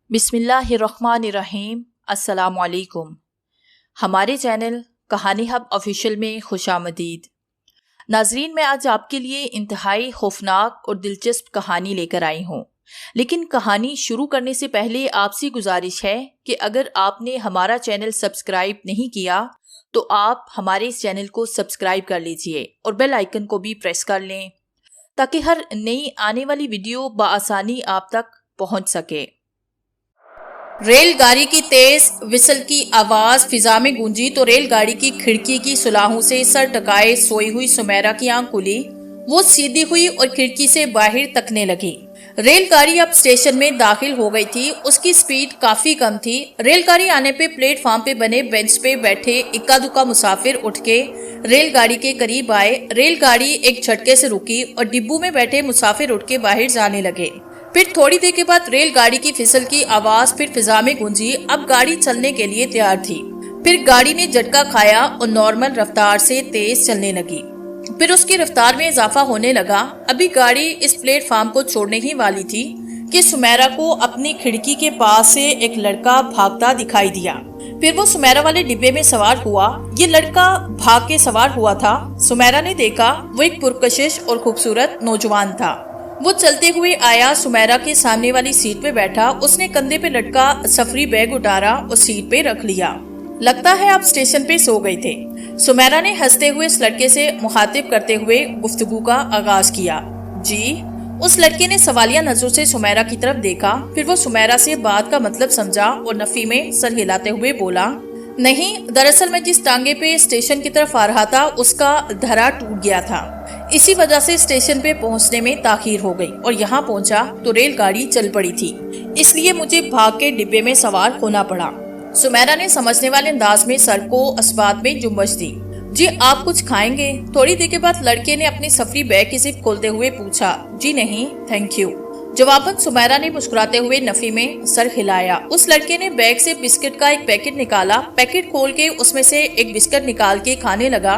बिस्मिल्लाहिर्रहमानिर्रहीम। अस्सलामु अलैकुम। हमारे चैनल कहानी हब ऑफिशियल में खुशामदीद। नाजरीन, मैं आज आपके लिए इंतहाई खौफनाक और दिलचस्प कहानी लेकर आई हूँ। लेकिन कहानी शुरू करने से पहले आपसे गुजारिश है कि अगर आपने हमारा चैनल सब्सक्राइब नहीं किया तो आप हमारे इस चैनल को सब्सक्राइब कर लीजिए और बेल आइकन को भी प्रेस कर लें ताकि हर नई आने वाली वीडियो बआसानी आप तक पहुँच सके। रेलगाड़ी की तेज विसल की आवाज फिजा में गूंजी तो रेलगाड़ी की खिड़की की सुलाहों से सर टकाए सोई हुई सुमेरा की आंख खुली। वो सीधी हुई और खिड़की से बाहर तकने लगी। रेलगाड़ी अब स्टेशन में दाखिल हो गई थी। उसकी स्पीड काफी कम थी। रेलगाड़ी आने पे प्लेटफॉर्म पे बने बेंच पे बैठे इक्का दुक्का मुसाफिर उठ के रेलगाड़ी के करीब आए। रेलगाड़ी एक झटके से रुकी और डिब्बू में बैठे मुसाफिर उठ के बाहर जाने लगे। फिर थोड़ी देर के बाद रेलगाड़ी की फिसल की आवाज फिर फिजा में गूंजी। अब गाड़ी चलने के लिए तैयार थी। फिर गाड़ी ने झटका खाया और नॉर्मल रफ्तार से तेज चलने लगी। फिर उसकी रफ्तार में इजाफा होने लगा। अभी गाड़ी इस प्लेटफॉर्म को छोड़ने ही वाली थी कि सुमेरा को अपनी खिड़की के पास से एक लड़का भागता दिखाई दिया। फिर वो सुमेरा वाले डिब्बे में सवार हुआ। ये लड़का भाग के सवार हुआ था। सुमेरा ने देखा वो एक पुरकशिश और खूबसूरत नौजवान था। वो चलते हुए आया, सुमेरा के सामने वाली सीट पे बैठा। उसने कंधे पे लटका सफरी बैग उतारा और सीट पे रख लिया। लगता है आप स्टेशन पे सो गए थे। सुमेरा ने हंसते हुए इस लड़के से मुखातिब करते हुए गुफ्तगू का आगाज किया। जी। उस लड़के ने सवालिया नजरों से सुमेरा की तरफ देखा। फिर वो सुमेरा से बात का मतलब समझा और नफी में सर हिलाते हुए बोला, नहीं, दरअसल मैं जिस टांगे पे स्टेशन की तरफ आ रहा था उसका धरा टूट गया था। इसी वजह से स्टेशन पे पहुंचने में ताखीर हो गई और यहाँ पहुंचा तो रेलगाड़ी चल पड़ी थी, इसलिए मुझे भाग के डिब्बे में सवार होना पड़ा। सुमेरा ने समझने वाले अंदाज में सर को अस्बात में जुम्बश दी। जी, आप कुछ खाएंगे? थोड़ी देर के बाद लड़के ने अपनी सफरी बैग की जिप खोलते हुए पूछा। जी नहीं, थैंक यू। जवाबन सुमेरा ने मुस्कुराते हुए नफी में सर हिलाया। उस लड़के ने बैग से बिस्किट का एक पैकेट निकाला। पैकेट खोल के उसमें से एक बिस्किट निकाल के खाने लगा।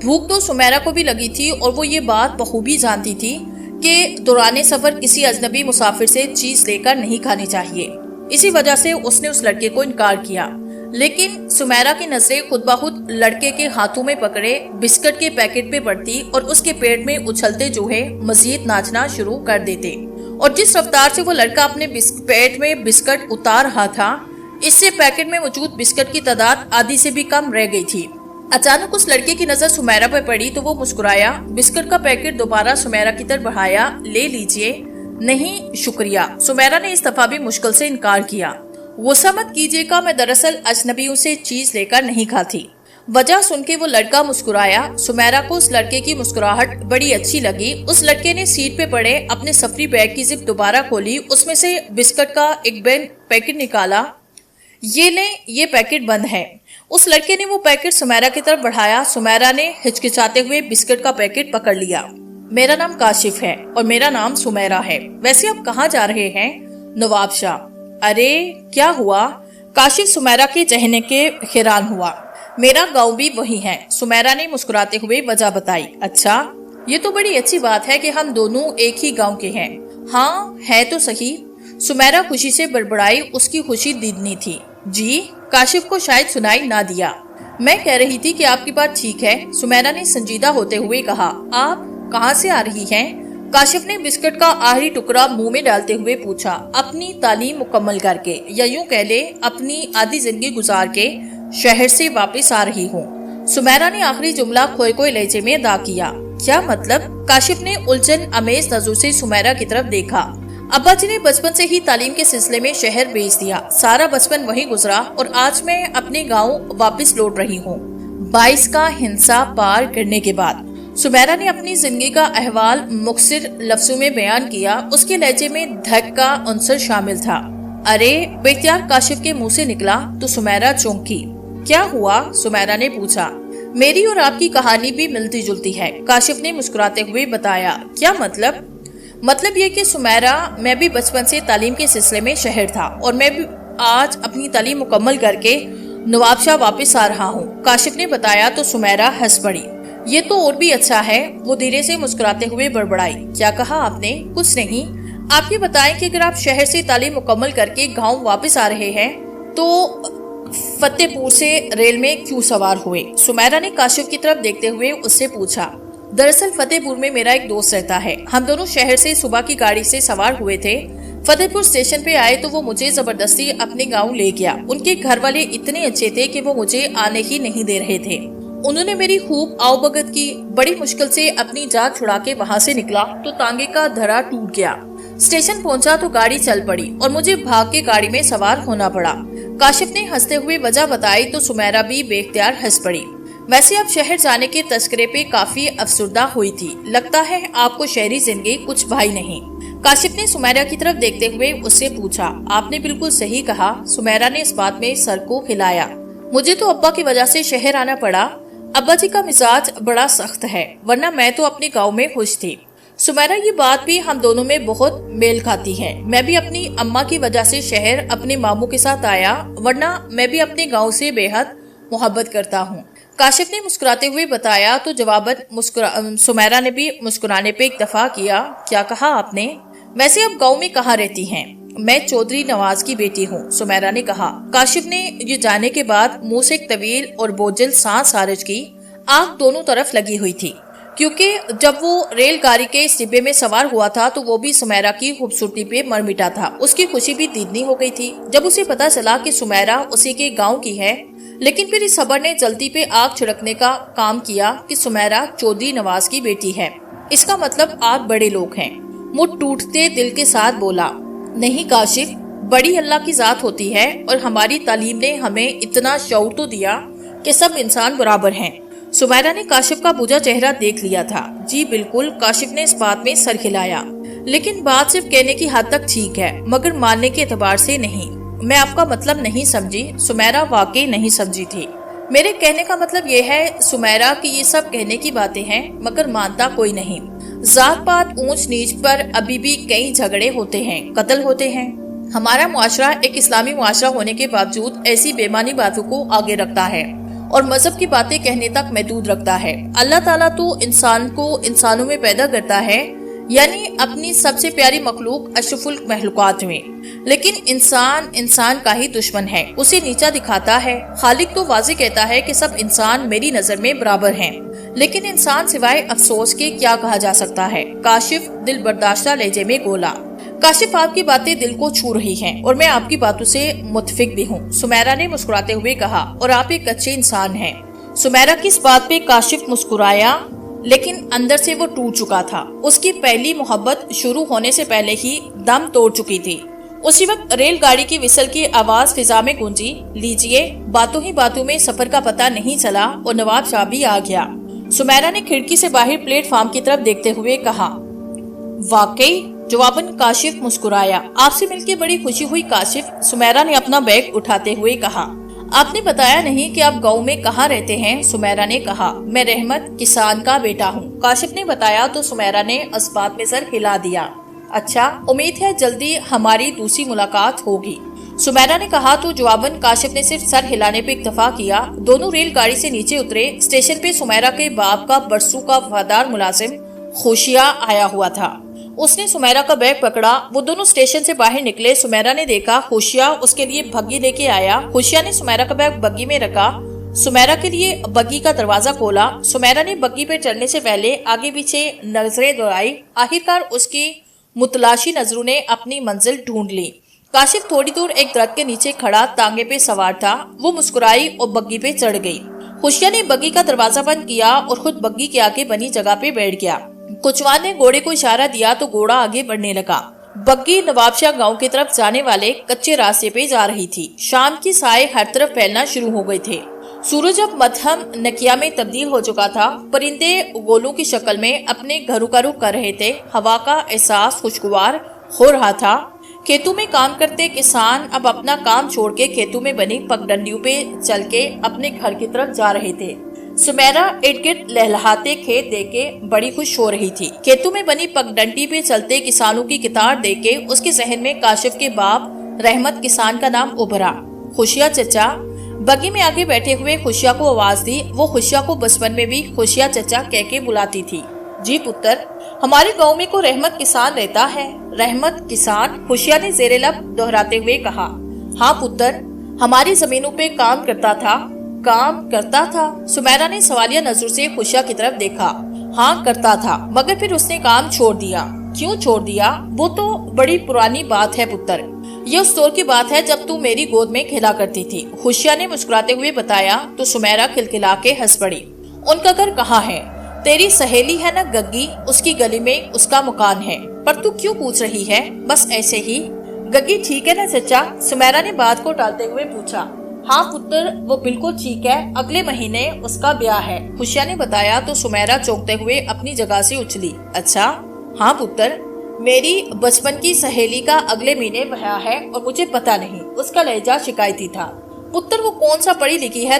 भूख तो सुमेरा को भी लगी थी और वो ये बात बखूबी जानती थी कि दौराने सफर किसी अजनबी मुसाफिर से चीज लेकर नहीं खानी चाहिए। इसी वजह से उसने उस लड़के को इनकार किया। लेकिन सुमेरा की नजरें खुद ब खुद लड़के के हाथों में पकड़े बिस्किट के पैकेट पे पड़ती और उसके पेट में उछलते चूहे मजीद नाचना शुरू कर देते। और जिस रफ्तार से वो लड़का अपने पेट में बिस्किट उतार रहा था, इससे पैकेट में मौजूद बिस्किट की तादाद आधी से भी कम रह गई थी। अचानक उस लड़के की नजर सुमेरा पर पड़ी तो वो मुस्कुराया। बिस्किट का पैकेट दोबारा सुमेरा की तरफ बढ़ाया। ले लीजिए। नहीं शुक्रिया। सुमेरा ने इस दफा भी मुश्किल से इनकार किया। गुस्सा मत कीजिएगा, मैं दरअसल अजनबियों से चीज लेकर नहीं खाती। वजह सुन के वो लड़का मुस्कुराया। सुमेरा को उस लड़के की मुस्कुराहट बड़ी अच्छी लगी। उस लड़के ने सीट पे पड़े अपने सफरी बैग की जिप दोबारा खोली। उसमें से बिस्किट का एक पैकेट निकाला। ये ले, ये पैकेट बंद है। उस लड़के ने वो पैकेट सुमेरा की तरफ बढ़ाया। सुमेरा ने हिचकिचाते हुए बिस्किट का पैकेट पकड़ लिया। मेरा नाम काशिफ है और मेरा नाम सुमेरा है। वैसे आप कहाँ जा रहे हैं? नवाब शाह। अरे क्या हुआ? काशिफ सुमेरा के चहने के हैरान हुआ। मेरा गांव भी वही है। सुमेरा ने मुस्कुराते हुए वजह बताई। अच्छा, ये तो बड़ी अच्छी बात है कि हम दोनों एक ही गांव के हैं। हाँ, है तो सही। सुमेरा खुशी से बड़बड़ाई। उसकी खुशी दीदनी थी। जी। काशिफ को शायद सुनाई ना दिया। मैं कह रही थी कि आपकी बात ठीक है, सुमेरा ने संजीदा होते हुए कहा। आप कहाँ से आ रही हैं? काशिफ ने बिस्किट का आखिरी टुकड़ा मुंह में डालते हुए पूछा। अपनी तालीम मुकम्मल करके, या यूं कह ले अपनी आधी जिंदगी गुजार के शहर से वापस आ रही हूँ। सुमेरा ने आखिरी जुमला खोए खोए लहजे में अदा किया। क्या मतलब? काशिफ ने उलझन अमेज नजरों से सुमेरा की तरफ देखा। अब्बा जी ने बचपन से ही तालीम के सिलसिले में शहर भेज दिया। सारा बचपन वहीं गुजरा और आज मैं अपने गांव वापस लौट रही हूँ 22 का हिंसा पार करने के बाद। सुमेरा ने अपनी जिंदगी का अहवाल मुख्तसर लफ्जों में बयान किया। उसके लहजे में धक का अंसर शामिल था। अरे, बेख्तियार काशिफ के मुंह से निकला तो सुमेरा चौंकी। क्या हुआ? सुमेरा ने पूछा। मेरी और आपकी कहानी भी मिलती जुलती है, काशिफ ने मुस्कुराते हुए बताया। क्या मतलब? मतलब ये कि सुमेरा, मैं भी बचपन से तालीम के सिलसिले में शहर था और मैं भी आज अपनी तालीम मुकम्मल करके नवाबशाह वापस आ रहा हूँ, काशिफ ने बताया तो सुमेरा हंस पड़ी। ये तो और भी अच्छा है। वो धीरे से मुस्कुराते हुए बड़बड़ाई। क्या कहा आपने? कुछ नहीं, आप ये बताएं कि अगर आप शहर से तालीम मुकम्मल करके गांव वापस आ रहे हैं तो फतेहपुर से रेल में क्यों सवार हुए? सुमेरा ने काशिफ की तरफ देखते हुए उससे पूछा। दरअसल फतेहपुर में मेरा एक दोस्त रहता है। हम दोनों शहर से सुबह की गाड़ी से सवार हुए थे। फतेहपुर स्टेशन पे आए तो वो मुझे जबरदस्ती अपने गांव ले गया। उनके घर वाले इतने अच्छे थे कि वो मुझे आने ही नहीं दे रहे थे। उन्होंने मेरी खूब आवभगत की। बड़ी मुश्किल से अपनी जान छुड़ा के वहाँ से निकला तो तांगे का धरा टूट गया। स्टेशन पहुंचा तो गाड़ी चल पड़ी और मुझे भाग के गाड़ी में सवार होना पड़ा। काशिफ ने हंसते हुए वजह बताई तो सुमेरा भी बेख्तियार हंस पड़ी। वैसे अब शहर जाने के तस्करे पे काफी अफसुर्दा हुई थी। लगता है आपको शहरी जिंदगी कुछ भाई नहीं। काशिफ ने सुमेरा की तरफ देखते हुए उससे पूछा। आपने बिल्कुल सही कहा। सुमेरा ने इस बात में सर को हिलाया। मुझे तो अब्बा की वजह से शहर आना पड़ा। अब्बा जी का मिजाज बड़ा सख्त है, वरना मैं तो अपने गाँव में खुश थी। सुमेरा, ये बात भी हम दोनों में बहुत मेल खाती है। मैं भी अपनी अम्मा की वजह से शहर अपने मामू के साथ आया, वरना मैं भी अपने गांव से बेहद मोहब्बत करता हूँ। काशिफ ने मुस्कुराते हुए बताया तो जवाबन सुमेरा ने भी मुस्कुराने पे इक्तफा किया। क्या कहा आपने? वैसे अब गाँव में कहाँ रहती हैं? मैं चौधरी नवाज की बेटी हूँ, सुमेरा ने कहा। काशिफ ने ये जाने के बाद मुंह से एक तवील और बोझिल सांस खारिज की। आंख दोनों तरफ लगी हुई थी, क्योंकि जब वो रेलगाड़ी के इस डिब्बे में सवार हुआ था तो वो भी सुमेरा की खूबसूरती पे मर मिटा था। उसकी खुशी भी दीदनी हो गई थी जब उसे पता चला कि सुमेरा उसी के गांव की है। लेकिन फिर इस खबर ने जल्दी पे आग छिड़कने का काम किया कि सुमेरा चौधरी नवाज की बेटी है। इसका मतलब आप बड़े लोग हैं। मुंह टूटते दिल के साथ बोला। नहीं काशिफ, बड़ी अल्लाह की जात होती है और हमारी तालीम ने हमें इतना शऊर तो दिया कि सब इंसान बराबर हैं। सुमेरा ने काशिफ का बुझा चेहरा देख लिया था। जी बिल्कुल, काशिफ ने इस बात में सर हिलाया। लेकिन बात सिर्फ कहने की हद तक ठीक है, मगर मानने के एतबार से नहीं। मैं आपका मतलब नहीं समझी। सुमेरा वाकई नहीं समझी थी। मेरे कहने का मतलब ये है सुमेरा कि ये सब कहने की बातें हैं, मगर मानता कोई नहीं। जात पात ऊंच नीच पर अभी भी कई झगड़े होते हैं, कत्ल होते हैं। हमारा मुआशरा एक इस्लामी मुआशरा होने के बावजूद ऐसी बेमानी बातों को आगे रखता है और मजहब की बातें कहने तक महदूद रखता है। अल्लाह ताला तो इंसान को इंसानों में पैदा करता है, यानी अपनी सबसे प्यारी मखलूक अशरफुल महलूकात में। लेकिन इंसान का ही दुश्मन है, उसे नीचा दिखाता है। खालिक तो वाज़ेह कहता है कि सब इंसान मेरी नजर में बराबर हैं, लेकिन इंसान सिवाय अफसोस के क्या कहा जा सकता है? काशिफ दिल बर्दाश्ता लहजे में बोला। काशिफ, आपकी बातें दिल को छू रही हैं और मैं आपकी बातों से मुतफिक भी हूँ, सुमेरा ने मुस्कुराते हुए कहा। और आप एक अच्छे इंसान हैं। सुमेरा की इस बात पे काशिफ मुस्कुराया, लेकिन अंदर से वो टूट चुका था। उसकी पहली मोहब्बत शुरू होने से पहले ही दम तोड़ चुकी थी। उसी वक्त रेलगाड़ी की विसल की आवाज फिजा में गूंजी। लीजिए, बातों ही बातों में सफर का पता नहीं चला और नवाब शाह भी आ गया। सुमेरा ने खिड़की से बाहर प्लेटफॉर्म की तरफ देखते हुए कहा। वाकई, जवाबन काशिफ मुस्कुराया। आपसे मिलकर बड़ी खुशी हुई काशिफ, सुमेरा ने अपना बैग उठाते हुए कहा। आपने बताया नहीं कि आप गांव में कहाँ रहते हैं? सुमेरा ने कहा। मैं रहमत किसान का बेटा हूँ, काशिफ ने बताया तो सुमेरा ने इस बात में सर हिला दिया। अच्छा, उम्मीद है जल्दी हमारी दूसरी मुलाकात होगी, सुमेरा ने कहा तो जवाबन काशिफ ने सिर्फ सर हिलाने पे इक्तफा किया। दोनों रेलगाड़ी से नीचे उतरे। स्टेशन पे सुमेरा के बाप का बरसों का वफादार मुलाजिम खुशिया आया हुआ था। उसने सुमेरा का बैग पकड़ा। वो दोनों स्टेशन से बाहर निकले। सुमेरा ने देखा खुशिया उसके लिए बग्गी लेके आया। खुशिया ने सुमेरा का बैग बग्गी में रखा, सुमेरा के लिए बग्गी का दरवाजा खोला। सुमेरा ने बग्गी पे चढ़ने से पहले आगे पीछे नजरें दौड़ाई। आखिरकार उसकी मुतलाशी नजरों ने अपनी मंजिल ढूंढ ली। काशिफ थोड़ी दूर एक दरख्त के नीचे खड़ा तांगे पे सवार था। वो मुस्कुराई और बग्गी पे चढ़ गई। खुशिया ने बग्गी का दरवाजा बंद किया और खुद बग्गी के आगे बनी जगह पे बैठ गया। कुचवान ने घोड़े को इशारा दिया तो घोड़ा आगे बढ़ने लगा। बग्गी नवाबशाह गांव की तरफ जाने वाले कच्चे रास्ते पे जा रही थी। शाम की साए हर तरफ फैलना शुरू हो गए थे। सूरज अब मध्यम नकिया में तब्दील हो चुका था। परिंदे गोलों की शक्ल में अपने घरों का रुख कर रहे थे। हवा का एहसास खुशगवार हो रहा था। खेतों में काम करते किसान अब अपना काम छोड़ के खेतों में बनी पगडंडियों पे चल के अपने घर की तरफ जा रहे थे। सुमेरा इर्द गिर्द लहलहाते खेत देखे बड़ी खुश हो रही थी। खेतों में बनी पगडंडी पे चलते किसानों की कितार देखे उसके जहन में काशिफ के बाप रहमत किसान का नाम उभरा। खुशिया चचा। बग्गी में आगे बैठे हुए खुशिया को आवाज दी। वो खुशिया को बचपन में भी खुशिया चचा कह के बुलाती थी। جی پتر، ہمارے گاؤں میں کوئی رحمت کسان رہتا ہے۔ رحمت کسان؟ خوشیا نے زیر لب دہراتے ہوئے کہا۔ ہاں پتر، ہماری زمینوں پہ کام کرتا تھا۔ کام کرتا تھا؟ سمیرا نے سوالیہ نظر سے خوشیا کی طرف دیکھا۔ ہاں کرتا تھا، مگر پھر اس نے کام چھوڑ دیا۔ کیوں چھوڑ دیا؟ وہ تو بڑی پرانی بات ہے پتر، یہ اس دور کی بات ہے جب تو میری گود میں کھیلا کرتی تھی، خوشیا نے مسکراتے ہوئے بتایا تو سمیرا کھلکھلا کے ہنس پڑی۔ ان کا گھر کہاں ہے؟ تیری سہیلی ہے نا گگی، اس کی گلی میں اس کا مکان ہے۔ پر تو کیوں پوچھ رہی ہے؟ بس ایسے ہی۔ گگی ٹھیک ہے نا چچا؟ سمیرا نے بات کو ٹالتے ہوئے پوچھا۔ ہاں پتر، وہ بالکل ٹھیک ہے، اگلے مہینے اس کا بیاہ ہے، خوشیا نے بتایا تو سمیرا چونکتے ہوئے اپنی جگہ سے اچھلی۔ اچھا؟ ہاں پتر، میری بچپن کی سہیلی کا اگلے مہینے بیاہ ہے اور مجھے پتا نہیں۔ اس کا لہجہ شکایتی تھا۔ پتر، وہ کون سا پڑھی لکھی ہے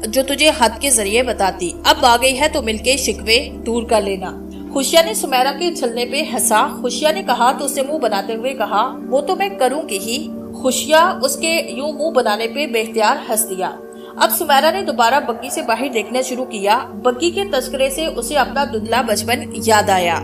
جو تجھے خط کے ذریعے بتاتی؟ اب آ گئی ہے تو مل کے شکوے دور کر لینا۔ خوشیا نے سمیرا کے چھلنے پہ ہنسا۔ خوشیا نے کہا تو اسے منہ بناتے ہوئے کہا، وہ تو میں کروں گی ہی۔ خوشیا اس کے یوں منہ بنانے پہ بے اختیار ہنس دیا۔ اب سمیرا نے دوبارہ بگی سے باہر دیکھنا شروع کیا۔ بگی کے تذکرے سے اسے اپنا دھندلا بچپن یاد آیا۔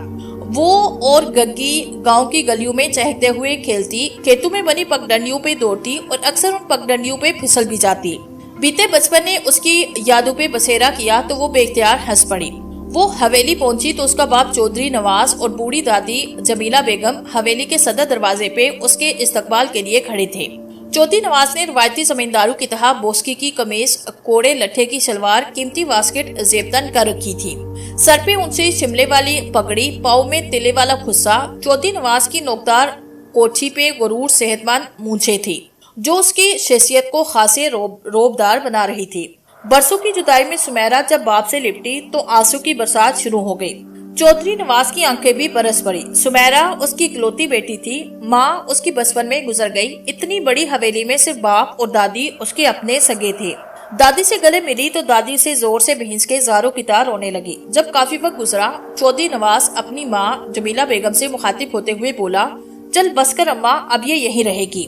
وہ اور گگی گاؤں کی گلیوں میں چہکتے ہوئے کھیلتی، کھیتوں میں بنی پگڈنڈیوں پہ دوڑتی اور اکثر ان پگڈنڈیوں پہ پھسل بھی جاتی۔ بیتے بچپن نے اس کی یادوں پہ بسیرا کیا تو وہ بے اختیار ہنس پڑی۔ وہ حویلی پہنچی تو اس کا باپ چودھری نواز اور بوڑھی دادی جمیلہ بیگم حویلی کے صدر دروازے پہ اس کے استقبال کے لیے کھڑے تھے۔ چودھری نواز نے روایتی زمینداروں کی طرح بوسکی کی قمیض، کوڑے لٹھے کی شلوار، قیمتی واسکٹ زیبتن کر رکھی تھی۔ سر پہ اونچی شملے والی پگڑی، پاؤں میں تلے والا خصا۔ چودھری نواز کی نوکدار کوٹھی پہ غرور صحت مند مونچھیں تھی جو اس کی شخصیت کو خاصے روبدار بنا رہی تھی۔ برسوں کی جدائی میں سمیرا جب باپ سے لپٹی تو آنسو کی برسات شروع ہو گئی۔ چودھری نواز کی آنکھیں بھی برس پڑی۔ سمیرا اس کی اکلوتی بیٹی تھی۔ ماں اس کی بچپن میں گزر گئی۔ اتنی بڑی حویلی میں صرف باپ اور دادی اس کے اپنے سگے تھے۔ دادی سے گلے ملی تو دادی سے زور سے بھینس کے زاروں کی طرح رونے لگی۔ جب کافی وقت گزرا، چودھری نواز اپنی ماں جمیلہ بیگم سے مخاطب ہوتے ہوئے بولا، چل بس کر اماں، اب یہ یہیں رہے گی۔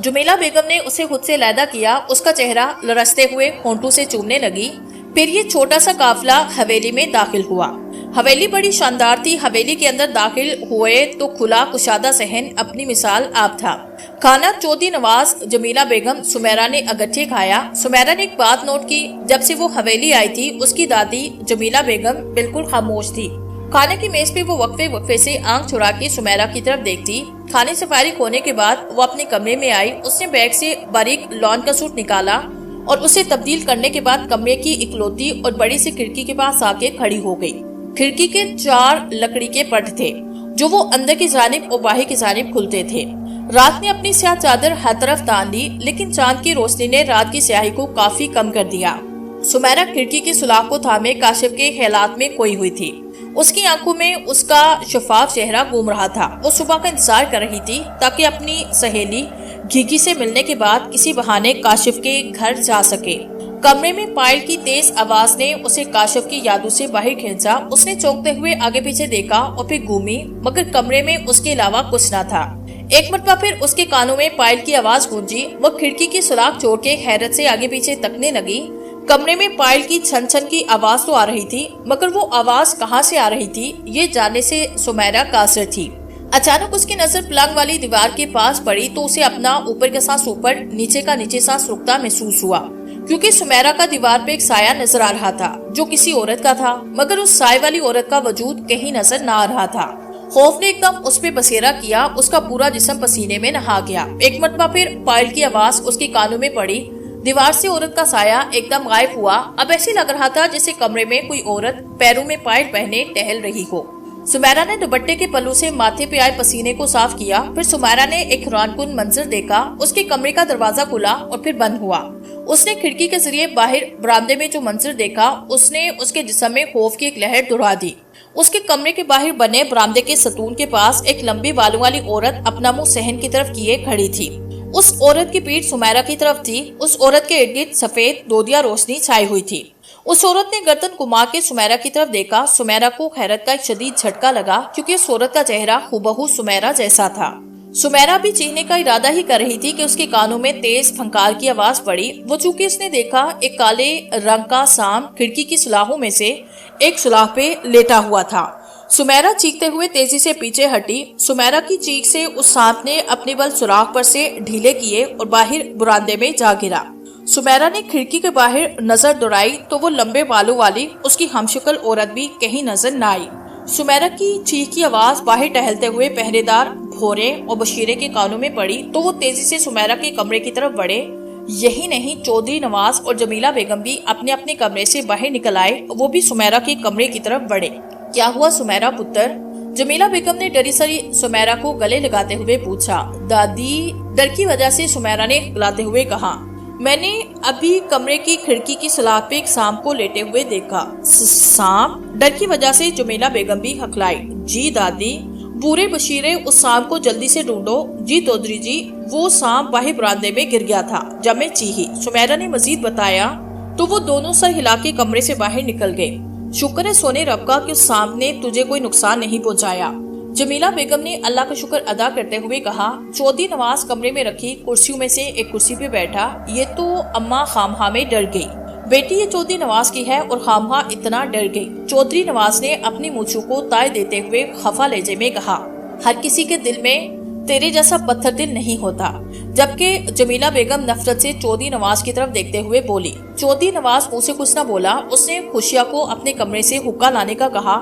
جمیلہ بیگم نے اسے خود سے علیحدہ کیا۔ اس کا چہرہ لرزتے ہوئے ہونٹوں سے چومنے لگی۔ پھر یہ چھوٹا سا قافلہ حویلی میں داخل ہوا۔ حویلی بڑی شاندار تھی۔ حویلی کے اندر داخل ہوئے تو کھلا کشادہ صحن اپنی مثال آپ تھا۔ کھانا چودھری نواز، جمیلہ بیگم، سمیرا نے اگٹھے کھایا۔ سمیرا نے ایک بات نوٹ کی، جب سے وہ حویلی آئی تھی اس کی دادی جمیلہ بیگم بالکل خاموش تھی۔ کھانے کی میز پہ وہ وقفے سے آنکھ چھڑا کے سمیرا کی طرف دیکھتی۔ کھانے سے فارغ ہونے کے بعد وہ اپنے کمرے میں آئی۔ اس نے بیگ سے باریک لان کا سوٹ نکالا اور اسے تبدیل کرنے کے بعد کمرے کی اکلوتی اور بڑی سی کھڑکی کے پاس آ کے کھڑی ہو گئی۔ کھڑکی کے 4 لکڑی کے پٹ تھے جو وہ اندر کی جانب اور باہر کی جانب کھلتے تھے۔ رات نے اپنی سیاہ چادر ہر طرف تان لی، لیکن چاند کی روشنی نے رات کی سیاہی کو کافی کم کر دیا۔ سمیرا کھڑکی کے سوراخ کو تھامے کاشف کے خیالات میں کھوئی ہوئی تھی۔ اس کی آنکھوں میں اس کا شفاف چہرہ گھوم رہا تھا۔ وہ صبح کا انتظار کر رہی تھی تاکہ اپنی سہیلی گھیگی سے ملنے کے بعد کسی بہانے کاشف کے گھر جا سکے۔ کمرے میں پائل کی تیز آواز نے اسے کاشف کی یادوں سے باہر کھینچا۔ اس نے چونکتے ہوئے آگے پیچھے دیکھا اور پھر گھومی، مگر کمرے میں اس کے علاوہ کچھ نہ تھا۔ ایک مرتبہ پھر اس کے کانوں میں پائل کی آواز گونجی۔ وہ کھڑکی کی سوراخ چھوڑ کے حیرت سے آگے پیچھے تکنے لگی۔ کمرے میں پائل کی چھن چھن کی آواز تو آ رہی تھی، مگر وہ آواز کہاں سے آ رہی تھی یہ جاننے سے سمیرا قاصر تھی۔ اچانک اس کی نظر پلنگ والی دیوار کے پاس پڑی تو اسے اپنا اوپر کا سانس اوپر، نیچے کا نیچے سانس رکتا محسوس ہوا، کیونکہ سمیرا کا دیوار پہ ایک سایہ نظر آ رہا تھا جو کسی عورت کا تھا، مگر اس سائے والی عورت کا وجود کہیں نظر نہ آ رہا تھا۔ خوف نے ایک دم اس پہ بسیرا کیا۔ اس کا پورا جسم پسینے میں نہا گیا۔ ایک مرتبہ پھر پائل کی آواز اس کے کانوں میں پڑی۔ دیوار سے عورت کا سایہ ایک دم غائب ہوا۔ اب ایسے لگ رہا تھا جیسے کمرے میں کوئی عورت پیروں میں پائل پہنے ٹہل رہی ہو۔ سمیرا نے دوپٹے کے پلو سے ماتھے پہ آئے پسینے کو صاف کیا۔ پھر سمیرا نے ایک حیران کن منظر دیکھا۔ اس کے کمرے کا دروازہ کھلا اور پھر بند ہوا۔ اس نے کھڑکی کے ذریعے باہر برآمدے میں جو منظر دیکھا اس نے اس کے جسم میں خوف کی ایک لہر دوڑا دی۔ اس کے کمرے کے باہر بنے برآمدے کے ستون کے پاس ایک لمبی بالوں والی عورت اپنا منہ صحن کی طرف کیے کھڑی تھی۔ اس عورت کی پیٹھ سمیرا کی طرف تھی۔ اس عورت کے ارد گرد سفید دودیا روشنی چھائی ہوئی تھی۔ اس عورت نے گردن گھما کے سمیرا کی طرف دیکھا۔ سمیرا کو حیرت کا ایک شدید جھٹکا لگا کیونکہ اس عورت کا چہرہ ہو سمیرا جیسا تھا۔ سمیرا بھی چیخنے کا ارادہ ہی کر رہی تھی کہ اس کے کانوں میں تیز پھنکار کی آواز پڑی۔ وہ چونکہ اس نے دیکھا ایک کالے رنگ کا سام کھڑکی کی سلاخوں میں سے ایک سلاخ پہ لیٹا ہوا تھا۔ सुमेरा चीखते हुए तेजी से पीछे हटी। सुमेरा की चीख से उस सांप ने अपने बल सुराख पर से ढीले किए और बाहर बरामदे में जा गिरा। सुमेरा ने खिड़की के बाहर नजर दौड़ाई तो वो लंबे बालों वाली उसकी हमशक्ल औरत भी कहीं नजर न आई। सुमेरा की चीख की आवाज बाहर टहलते हुए पहरेदार भोरे और बशीरे के कानों में पड़ी तो वो तेजी से सुमेरा के कमरे की तरफ बढ़े। यही नहीं, चौधरी नवाज और जमीला बेगम भी अपने अपने कमरे से बाहर निकल आए। वो भी सुमेरा के कमरे की तरफ बढ़े। क्या हुआ सुमेरा पुत्र? जमीला बेगम ने डरी सरी सुमेरा को गले लगाते हुए पूछा। दादी, डर की वजह से सुमेरा ने हिलाते हुए कहा, मैंने अभी कमरे की खिड़की की सलाख पे एक सांप को लेटे हुए देखा। सांप? डर की वजह से जमीला बेगम भी हकलाई। जी दादी। बूढ़े बशीरे, उस सांप को जल्दी से ढूंढो। जी चौधरी जी, वो सांप बाहर बरामदे में गिर गया था जब मैं चीखी, सुमेरा ने मजीद बताया। तो वो दोनों सर हिला के कमरे से बाहर निकल गए। शुक्र है सोने रब का कि उस सांप ने तुझे कोई नुकसान नहीं पहुंचाया। जमीला बेगम ने अल्लाह का शुक्र अदा करते हुए कहा। चौधरी नवाज कमरे में रखी कुर्सियों में से एक कुर्सी पे बैठा। ये तो अम्मा खामखा में डर गई। बेटी, ये चौधरी नवाज की है और खामखा इतना डर गई। चौधरी नवाज ने अपनी मूंछों को ताय देते हुए खफा लहजे में कहा, हर किसी के दिल में तेरे जैसा पत्थर दिल नहीं होता। जबकि जमीला बेगम नफरत से चौधरी नवाज की तरफ देखते हुए बोली। चौधरी नवाज मुंह से कुछ न बोला। उसने खुशिया को अपने कमरे से हुक्का लाने का कहा।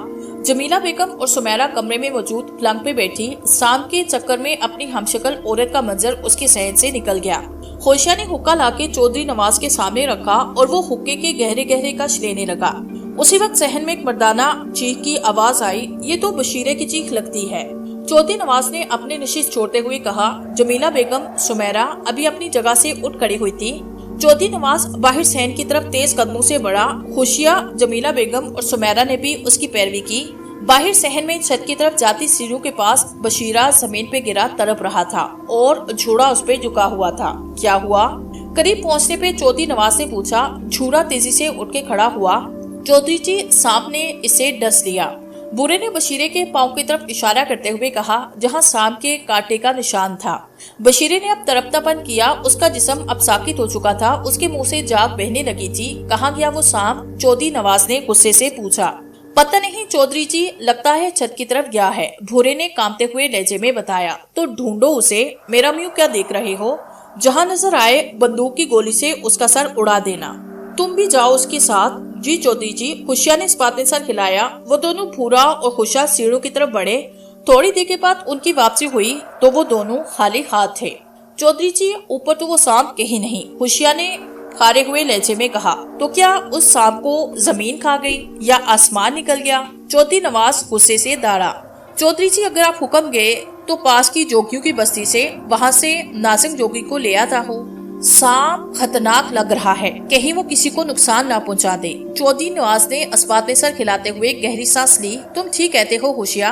जमीला बेगम और सुमेरा कमरे में मौजूद पलंग पे बैठी। शाम के चक्कर में अपनी हमशक्ल औरत का मंजर उसके सहन से निकल गया। खुशिया ने हुक्का लाके चौधरी नवाज के सामने रखा और वो हुक्के के गहरे गहरे कश लेने लगा। उसी वक्त सहन में एक मर्दाना चीख की आवाज आई। ये तो बशीरे की चीख लगती है। चौधरी नवाज ने अपने नशिश छोड़ते हुए कहा। जमीला बेगम, सुमेरा अभी अपनी जगह से उठ खड़ी हुई थी। चौधरी नवाज बाहर सहन की तरफ तेज कदमों से बढ़ा। खुशिया, जमीला बेगम और सुमेरा ने भी उसकी पैरवी की। बाहर सहन में छत की तरफ जाती सीढ़ियों के पास बशीरा जमीन पे गिरा तड़प रहा था और झूड़ा उस पे झुका हुआ था। क्या हुआ? करीब पहुंचने पे चौधरी नवाज ने पूछा। झूड़ा तेजी से उठ के खड़ा हुआ। चौधरी जी, सांप ने इसे डस लिया। बूढ़े ने बशीरे के पांव की तरफ इशारा करते हुए कहा, जहां सांप के कांटे का निशान था। बशीरे ने अब तड़पतापन किया। उसका जिस्म अब साकित हो चुका था। उसके मुंह से जाग बहने लगी थी। कहाँ गया वो सांप? चौधरी नवाज ने गुस्से से पूछा। पता नहीं चौधरी जी, लगता है छत की तरफ गया है, बूढ़े ने कांपते हुए लहजे में बताया। तो ढूंढो उसे। मेरा मुंह क्या देख रहे हो? जहाँ नजर आए बंदूक की गोली से उसका सर उड़ा देना। तुम भी जाओ उसके साथ। जी चौधरी जी। खुशिया ने इस बात में सर हिलाया। वो दोनों भूरा और खुशिया सीढ़ियों की तरफ बढ़े। थोड़ी देर के बाद उनकी वापसी हुई तो वो दोनों खाली हाथ थे। चौधरी जी, ऊपर तो वो सांप कहीं नहीं, खुशिया ने खारे हुए लहजे में कहा। तो क्या उस सांप को जमीन खा गई या आसमान निकल गया? चौधरी नवाज गुस्से से दाड़ा। चौधरी जी, अगर आप हुक्म गए तो पास की जोगियों की बस्ती से, वहाँ से नाजिम जोगी को ले आता हो। सांप खतरनाक लग रहा है, कहीं वो किसी को नुकसान ना पहुंचा दे। चौधरी नवाज ने अस्बात में सर खिलाते हुए गहरी सांस ली। तुम ठीक कहते हो खुशिया।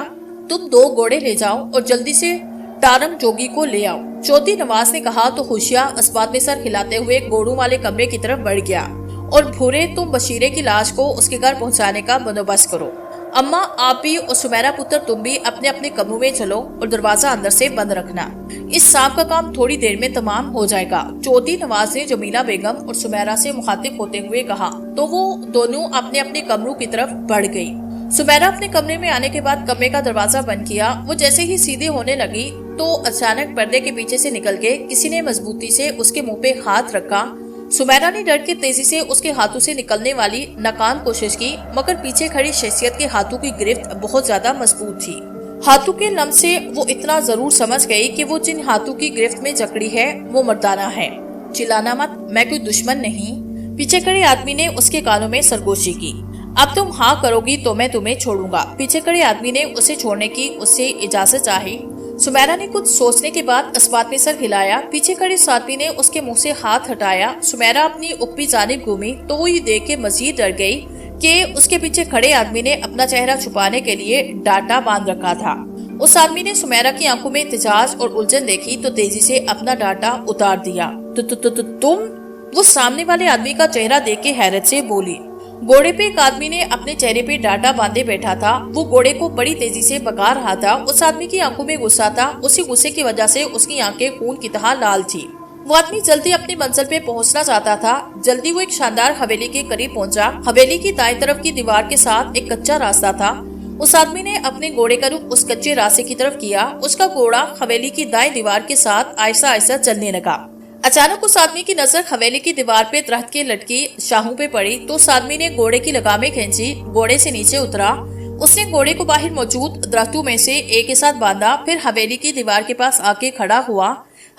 तुम 2 घोड़े ले जाओ और जल्दी से टारम जोगी को ले आओ। चौधरी नवाज ने कहा तो खुशिया अस्बात में सर खिलाते हुए घोड़ों वाले कमरे की तरफ बढ़ गया। और भूरे, तुम बशीरे की लाश को उसके घर पहुँचाने का बंदोबस्त करो। अम्मा, आप भी और सुमेरा पुत्र तुम भी अपने अपने कमरों में चलो और दरवाजा अंदर से बंद रखना। इस सांप का काम थोड़ी देर में तमाम हो जाएगा। चौधरी नवाज ने जमीला बेगम और सुमेरा से मुखातिब होते हुए कहा। तो वो दोनों अपने अपने कमरों की तरफ बढ़ गई। सुमेरा अपने कमरे में आने के बाद कमरे का दरवाजा बंद किया। वो जैसे ही सीधे होने लगी तो अचानक पर्दे के पीछे से निकल के किसी ने मजबूती से उसके मुंह पे हाथ रखा। सुमेरा ने डर के तेजी से उसके हाथों से निकलने वाली नाकाम कोशिश की, मगर पीछे खड़ी शख्सियत के हाथों की गिरफ्त बहुत ज्यादा मजबूत थी। हाथों के लम्स से वो इतना जरूर समझ गई कि वो जिन हाथों की गिरफ्त में जकड़ी है वो मर्दाना है। चिल्लाना मत, मैं कोई दुश्मन नहीं। पीछे खड़े आदमी ने उसके कानों में सरगोशी की। अब तुम हाँ करोगी तो मैं तुम्हें छोड़ूंगा। पीछे खड़े आदमी ने उसे छोड़ने की उससे इजाजत चाही। सुमेरा ने कुछ सोचने के बाद अस्बात में सर हिलाया। पीछे खड़े आदमी ने उसके मुंह से हाथ हटाया। सुमेरा अपनी ऊपरी जानिब घूमी तो वो ये देख के मजीद डर गई कि उसके पीछे खड़े आदमी ने अपना चेहरा छुपाने के लिए डाटा बांध रखा था। उस आदमी ने सुमेरा की आंखों में एहतिजाज और उलझन देखी तो तेजी से अपना डाटा उतार दिया। तुम? वो सामने वाले आदमी का चेहरा देख के हैरत से बोली। घोड़े पे एक आदमी ने अपने चेहरे पे डाटा बांधे बैठा था। वो घोड़े को बड़ी तेजी से भगा रहा था। उस आदमी की आंखों में गुस्सा था। उसी गुस्से की वजह से उसकी आंखें खून की तरह लाल थी। वो आदमी जल्दी अपनी मंजिल पे पहुंचना चाहता था। जल्दी वो एक शानदार हवेली के करीब पहुंचा। हवेली की दाएं तरफ की दीवार के साथ एक कच्चा रास्ता था। उस आदमी ने अपने घोड़े का रुख उस कच्चे रास्ते की तरफ किया। उसका घोड़ा हवेली की दाएं दीवार के साथ आहिस्ता आहिस्ता चलने लगा। अचानक उस आदमी की नजर हवेली की दीवार पे दरख्त के लटकी शाहों पे पड़ी तो उस आदमी ने घोड़े की लगामें खींची, घोड़े से नीचे उतरा। उसने घोड़े को बाहर मौजूद दरख्तों में से एक के साथ बांधा, फिर हवेली की दीवार के पास आके खड़ा हुआ।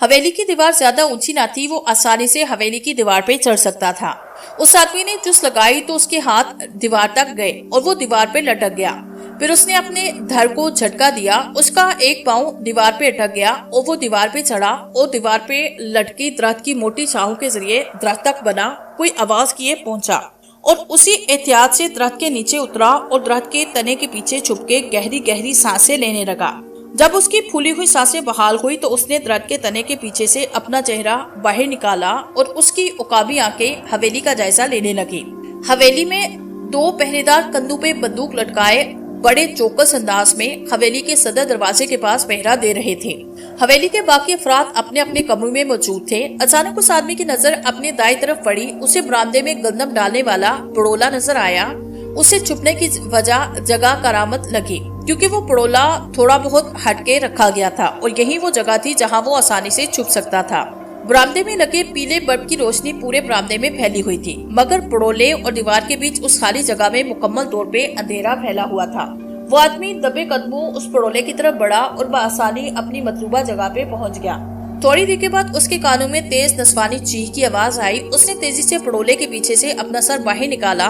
हवेली की दीवार ज्यादा ऊंची न थी, वो आसानी से हवेली की दीवार पे चढ़ सकता था। उस आदमी ने चुस्त लगाई तो उसके हाथ दीवार तक गए और वो दीवार पे लटक गया। फिर उसने अपने धड़ को झटका दिया, उसका एक पांव दीवार पे अटक गया और वो दीवार पे चढ़ा और दीवार पे लटकी दरख्त की मोटी शाहों के जरिए दरख्त तक बना कोई आवाज किए पहुंचा और उसी एहतियात से दरख्त के नीचे उतरा और दरख्त के तने के पीछे छुप के गहरी गहरी सांसें लेने लगा। जब उसकी फूली हुई सांसें बहाल हुई तो उसने दरख्त के तने के पीछे से अपना चेहरा बाहर निकाला और उसकी उकाबी आंखें हवेली का जायजा लेने लगी। हवेली में 2 पहरेदार कंधों पे बंदूक लटकाए बड़े चौकस अंदाज में हवेली के सदर दरवाजे के पास पहरा दे रहे थे। हवेली के बाकी अफराद अपने अपने कमरों में मौजूद थे। अचानक उस आदमी की नजर अपने दाईं तरफ पड़ी। उसे बरामदे में गंदम डालने वाला पड़ोला नजर आया। उसे छुपने की वजह जगह करामत लगी क्योंकि वो पड़ोला थोड़ा बहुत हटके रखा गया था और यही वो जगह थी जहां वो आसानी से छुप सकता था। बरामदे में लगे पीले बल्ब की रोशनी पूरे बरामदे में फैली हुई थी, मगर पड़ोले और दीवार के बीच उस खाली जगह में मुकम्मल तौर पे अंधेरा फैला हुआ था। वो आदमी दबे कदमों उस पड़ोले की तरफ बढ़ा और बआसानी अपनी मतलूबा जगह पे पहुंच गया। थोड़ी देर के बाद उसके कानों में तेज नस्वानी चीख की आवाज आई। उसने तेजी से पड़ोले के पीछे से अपना सर बाहर निकाला।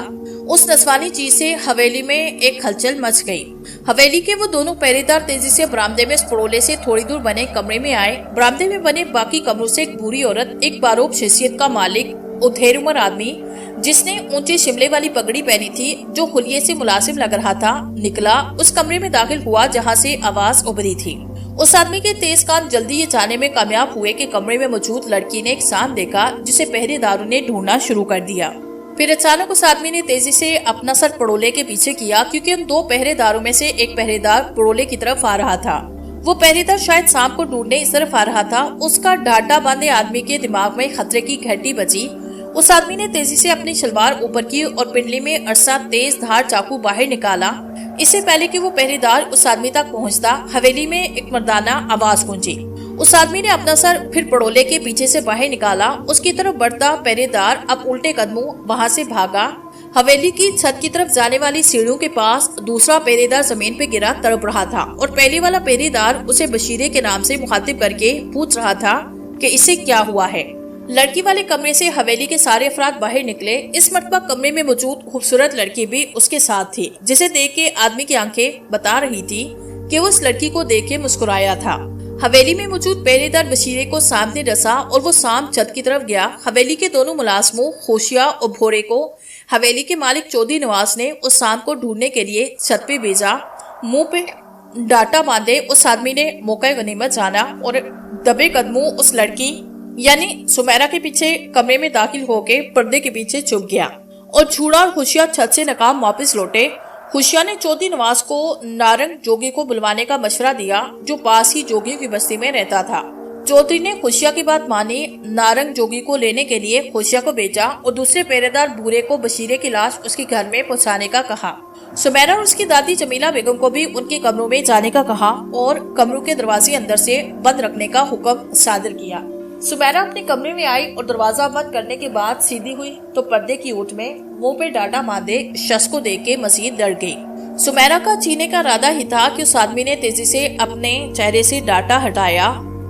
उस नस्वानी चीख से हवेली में एक हलचल मच गई। हवेली के वो दोनों पहरेदार तेजी से बरामदे में इस पड़ोले से थोड़ी दूर बने कमरे में आए। बरामदे में बने बाकी कमरों से एक बूढ़ी औरत, एक बारोब शख्सियत का मालिक, उधेर उम्र आदमी जिसने ऊंची शिमले वाली पगड़ी पहनी थी जो हुलिये से मुलासिम लग रहा था, निकला। उस कमरे में दाखिल हुआ जहाँ से आवाज उभरी थी। उस आदमी के तेज कान जल्दी ये जानने में कामयाब हुए कि कमरे में मौजूद लड़की ने एक सांप देखा जिसे पहरेदारों ने ढूंढना शुरू कर दिया। फिर अचानक उस आदमी ने तेजी से अपना सर पड़ोले के पीछे किया क्योंकि उन 2 पहरेदारों में से एक पहरेदार पड़ोले की तरफ आ रहा था। वो पहरेदार शायद सांप को ढूंढने इस तरफ आ रहा था। उसका डाटा बांधे आदमी के दिमाग में खतरे की घंटी बजी। उस आदमी ने तेजी से अपनी शलवार ऊपर की और पिंडली में अरसा तेज धार चाकू बाहर निकाला। इससे पहले कि वो पहरेदार उस आदमी तक पहुंचता, हवेली में एक मर्दाना आवाज गूंजी। उस आदमी ने अपना सर फिर पड़ोले के पीछे से बाहर निकाला। उसकी तरफ बढ़ता पहरेदार अब उल्टे कदमों वहां से भागा। हवेली की छत की तरफ जाने वाली सीढ़ियों के पास दूसरा पहरेदार जमीन पे गिरा तड़प रहा था और पहले वाला पहरेदार उसे बशीरे के नाम से मुखातिब करके पूछ रहा था कि इसे क्या हुआ है। लड़की वाले कमरे से हवेली के सारे अफराद बाहर निकले। इस मरतबा कमरे में मौजूद खूबसूरत लड़की भी उसके साथ थी, जिसे देख के आदमी की आंखें बता रही थी कि वो उस लड़की को देख के मुस्कुराया था। हवेली में मौजूद पहरेदार बशीरे को सामने रसा और वो सांप छत की तरफ गया। हवेली के दोनों मुलाजमों खुशिया और भोरे को हवेली के मालिक चौधरी नवाज ने उस सांप को ढूंढने के लिए छत पे भेजा। मुंह पे डाटा बांधे उस आदमी ने मौका गनीमत जाना और दबे कदमों उस लड़की यानी सुमेरा के पीछे कमरे में दाखिल होके पर्दे के पीछे छुप गया और छूड़ा और खुशिया छत से नाकाम वापस लौटे। खुशिया ने चौधरी नवाज को नारंग जोगी को बुलवाने का मशवरा दिया जो पास ही जोगियों की बस्ती में रहता था। चौधरी ने खुशिया की बात मानी। नारंग जोगी को लेने के लिए खुशिया को भेजा और दूसरे पहरेदार भूरे को बशीरे की लाश उसके घर में पहुंचाने का कहा। सुमेरा और उसकी दादी जमीला बेगम को भी उनके कमरों में जाने का कहा और कमरों के दरवाजे अंदर से बंद रखने का हुक्म सादिर किया। सुमेरा अपने कमरे में आई और दरवाजा बंद करने के बाद सीधी हुई तो पर्दे की ऊँट में मुंह पे डाटा बांधे शख्स को देख के मजीद डर गई। सुमेरा का जीने का इरादा ही था कि उस आदमी ने तेजी से अपने चेहरे से डाटा हटाया।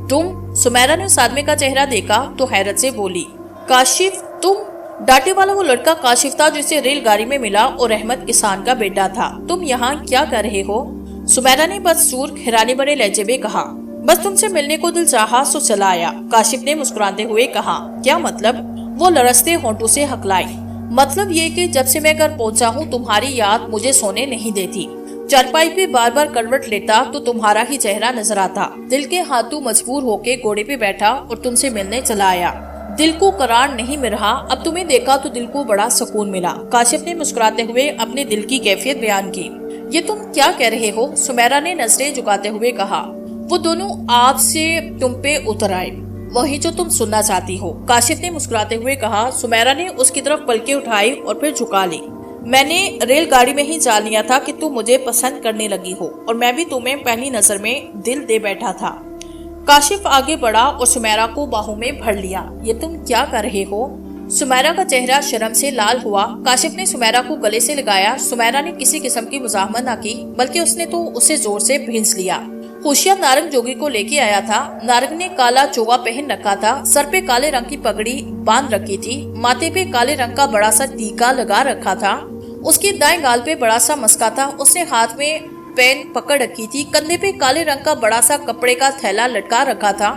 तुम? सुमेरा ने उस आदमी का चेहरा देखा तो हैरत से बोली, काशिफ तुम? डाटे वाला वो लड़का काशिफ था जिसे रेलगाड़ी में मिला और अहमद किसान का बेटा था। तुम यहाँ क्या कर रहे हो? सुमेरा ने बदसूर खिरानी बड़े लहजे में कहा, बस तुमसे मिलने को दिल चाहा सो चला आया। काशिफ ने मुस्कुराते हुए कहा, क्या मतलब? वो लरसते होंठों से हकलाई, मतलब ये कि जब से मैं घर पहुंचा हूँ तुम्हारी याद मुझे सोने नहीं देती। चारपाई पे बार बार करवट लेता तो तुम्हारा ही चेहरा नजर आता। दिल के हाथों मजबूर होके घोड़े पे बैठा और तुमसे मिलने चला आया। दिल को करार नहीं मिल रहा, अब तुम्हें देखा तो दिल को बड़ा सुकून मिला। काशिफ ने मुस्कुराते हुए अपने दिल की कैफियत बयान की। ये तुम क्या कह रहे हो? सुमेरा ने नजरें झुकाते हुए कहा, वो दोनों आपसे तुम पे उतर आए, वही जो तुम सुनना चाहती हो। काशिफ ने मुस्कुराते हुए कहा। सुमेरा ने उसकी तरफ पलकें उठाई और फिर झुका ली। میں نے ریل گاڑی میں ہی جان لیا تھا کہ تم مجھے پسند کرنے لگی ہو اور میں بھی تمہیں پہلی نظر میں دل دے بیٹھا تھا۔ کاشف آگے بڑھا اور سمیرا کو باہوں میں بھر لیا۔ یہ تم کیا کر رہے ہو؟ سمیرا کا چہرہ شرم سے لال ہوا۔ کاشف نے سمیرا کو گلے سے لگایا۔ سمیرا نے کسی قسم کی مزاحمت نہ کی بلکہ اس نے تو اسے زور سے بھینس لیا۔ ہوشیار نارنگ جوگی کو لے کے آیا تھا۔ نارنگ نے کالا چوغا پہن رکھا تھا، سر پہ کالے رنگ کی پگڑی باندھ رکھی تھی، ماتھے پہ کالے رنگ کا بڑا سا ٹیکا لگا رکھا تھا، اس کے دائیں گال پہ بڑا سا مسکا تھا، اس نے ہاتھ میں پین پکڑ رکھی تھی، کندھے پہ کالے رنگ کا بڑا سا کپڑے کا تھیلا لٹکا رکھا تھا۔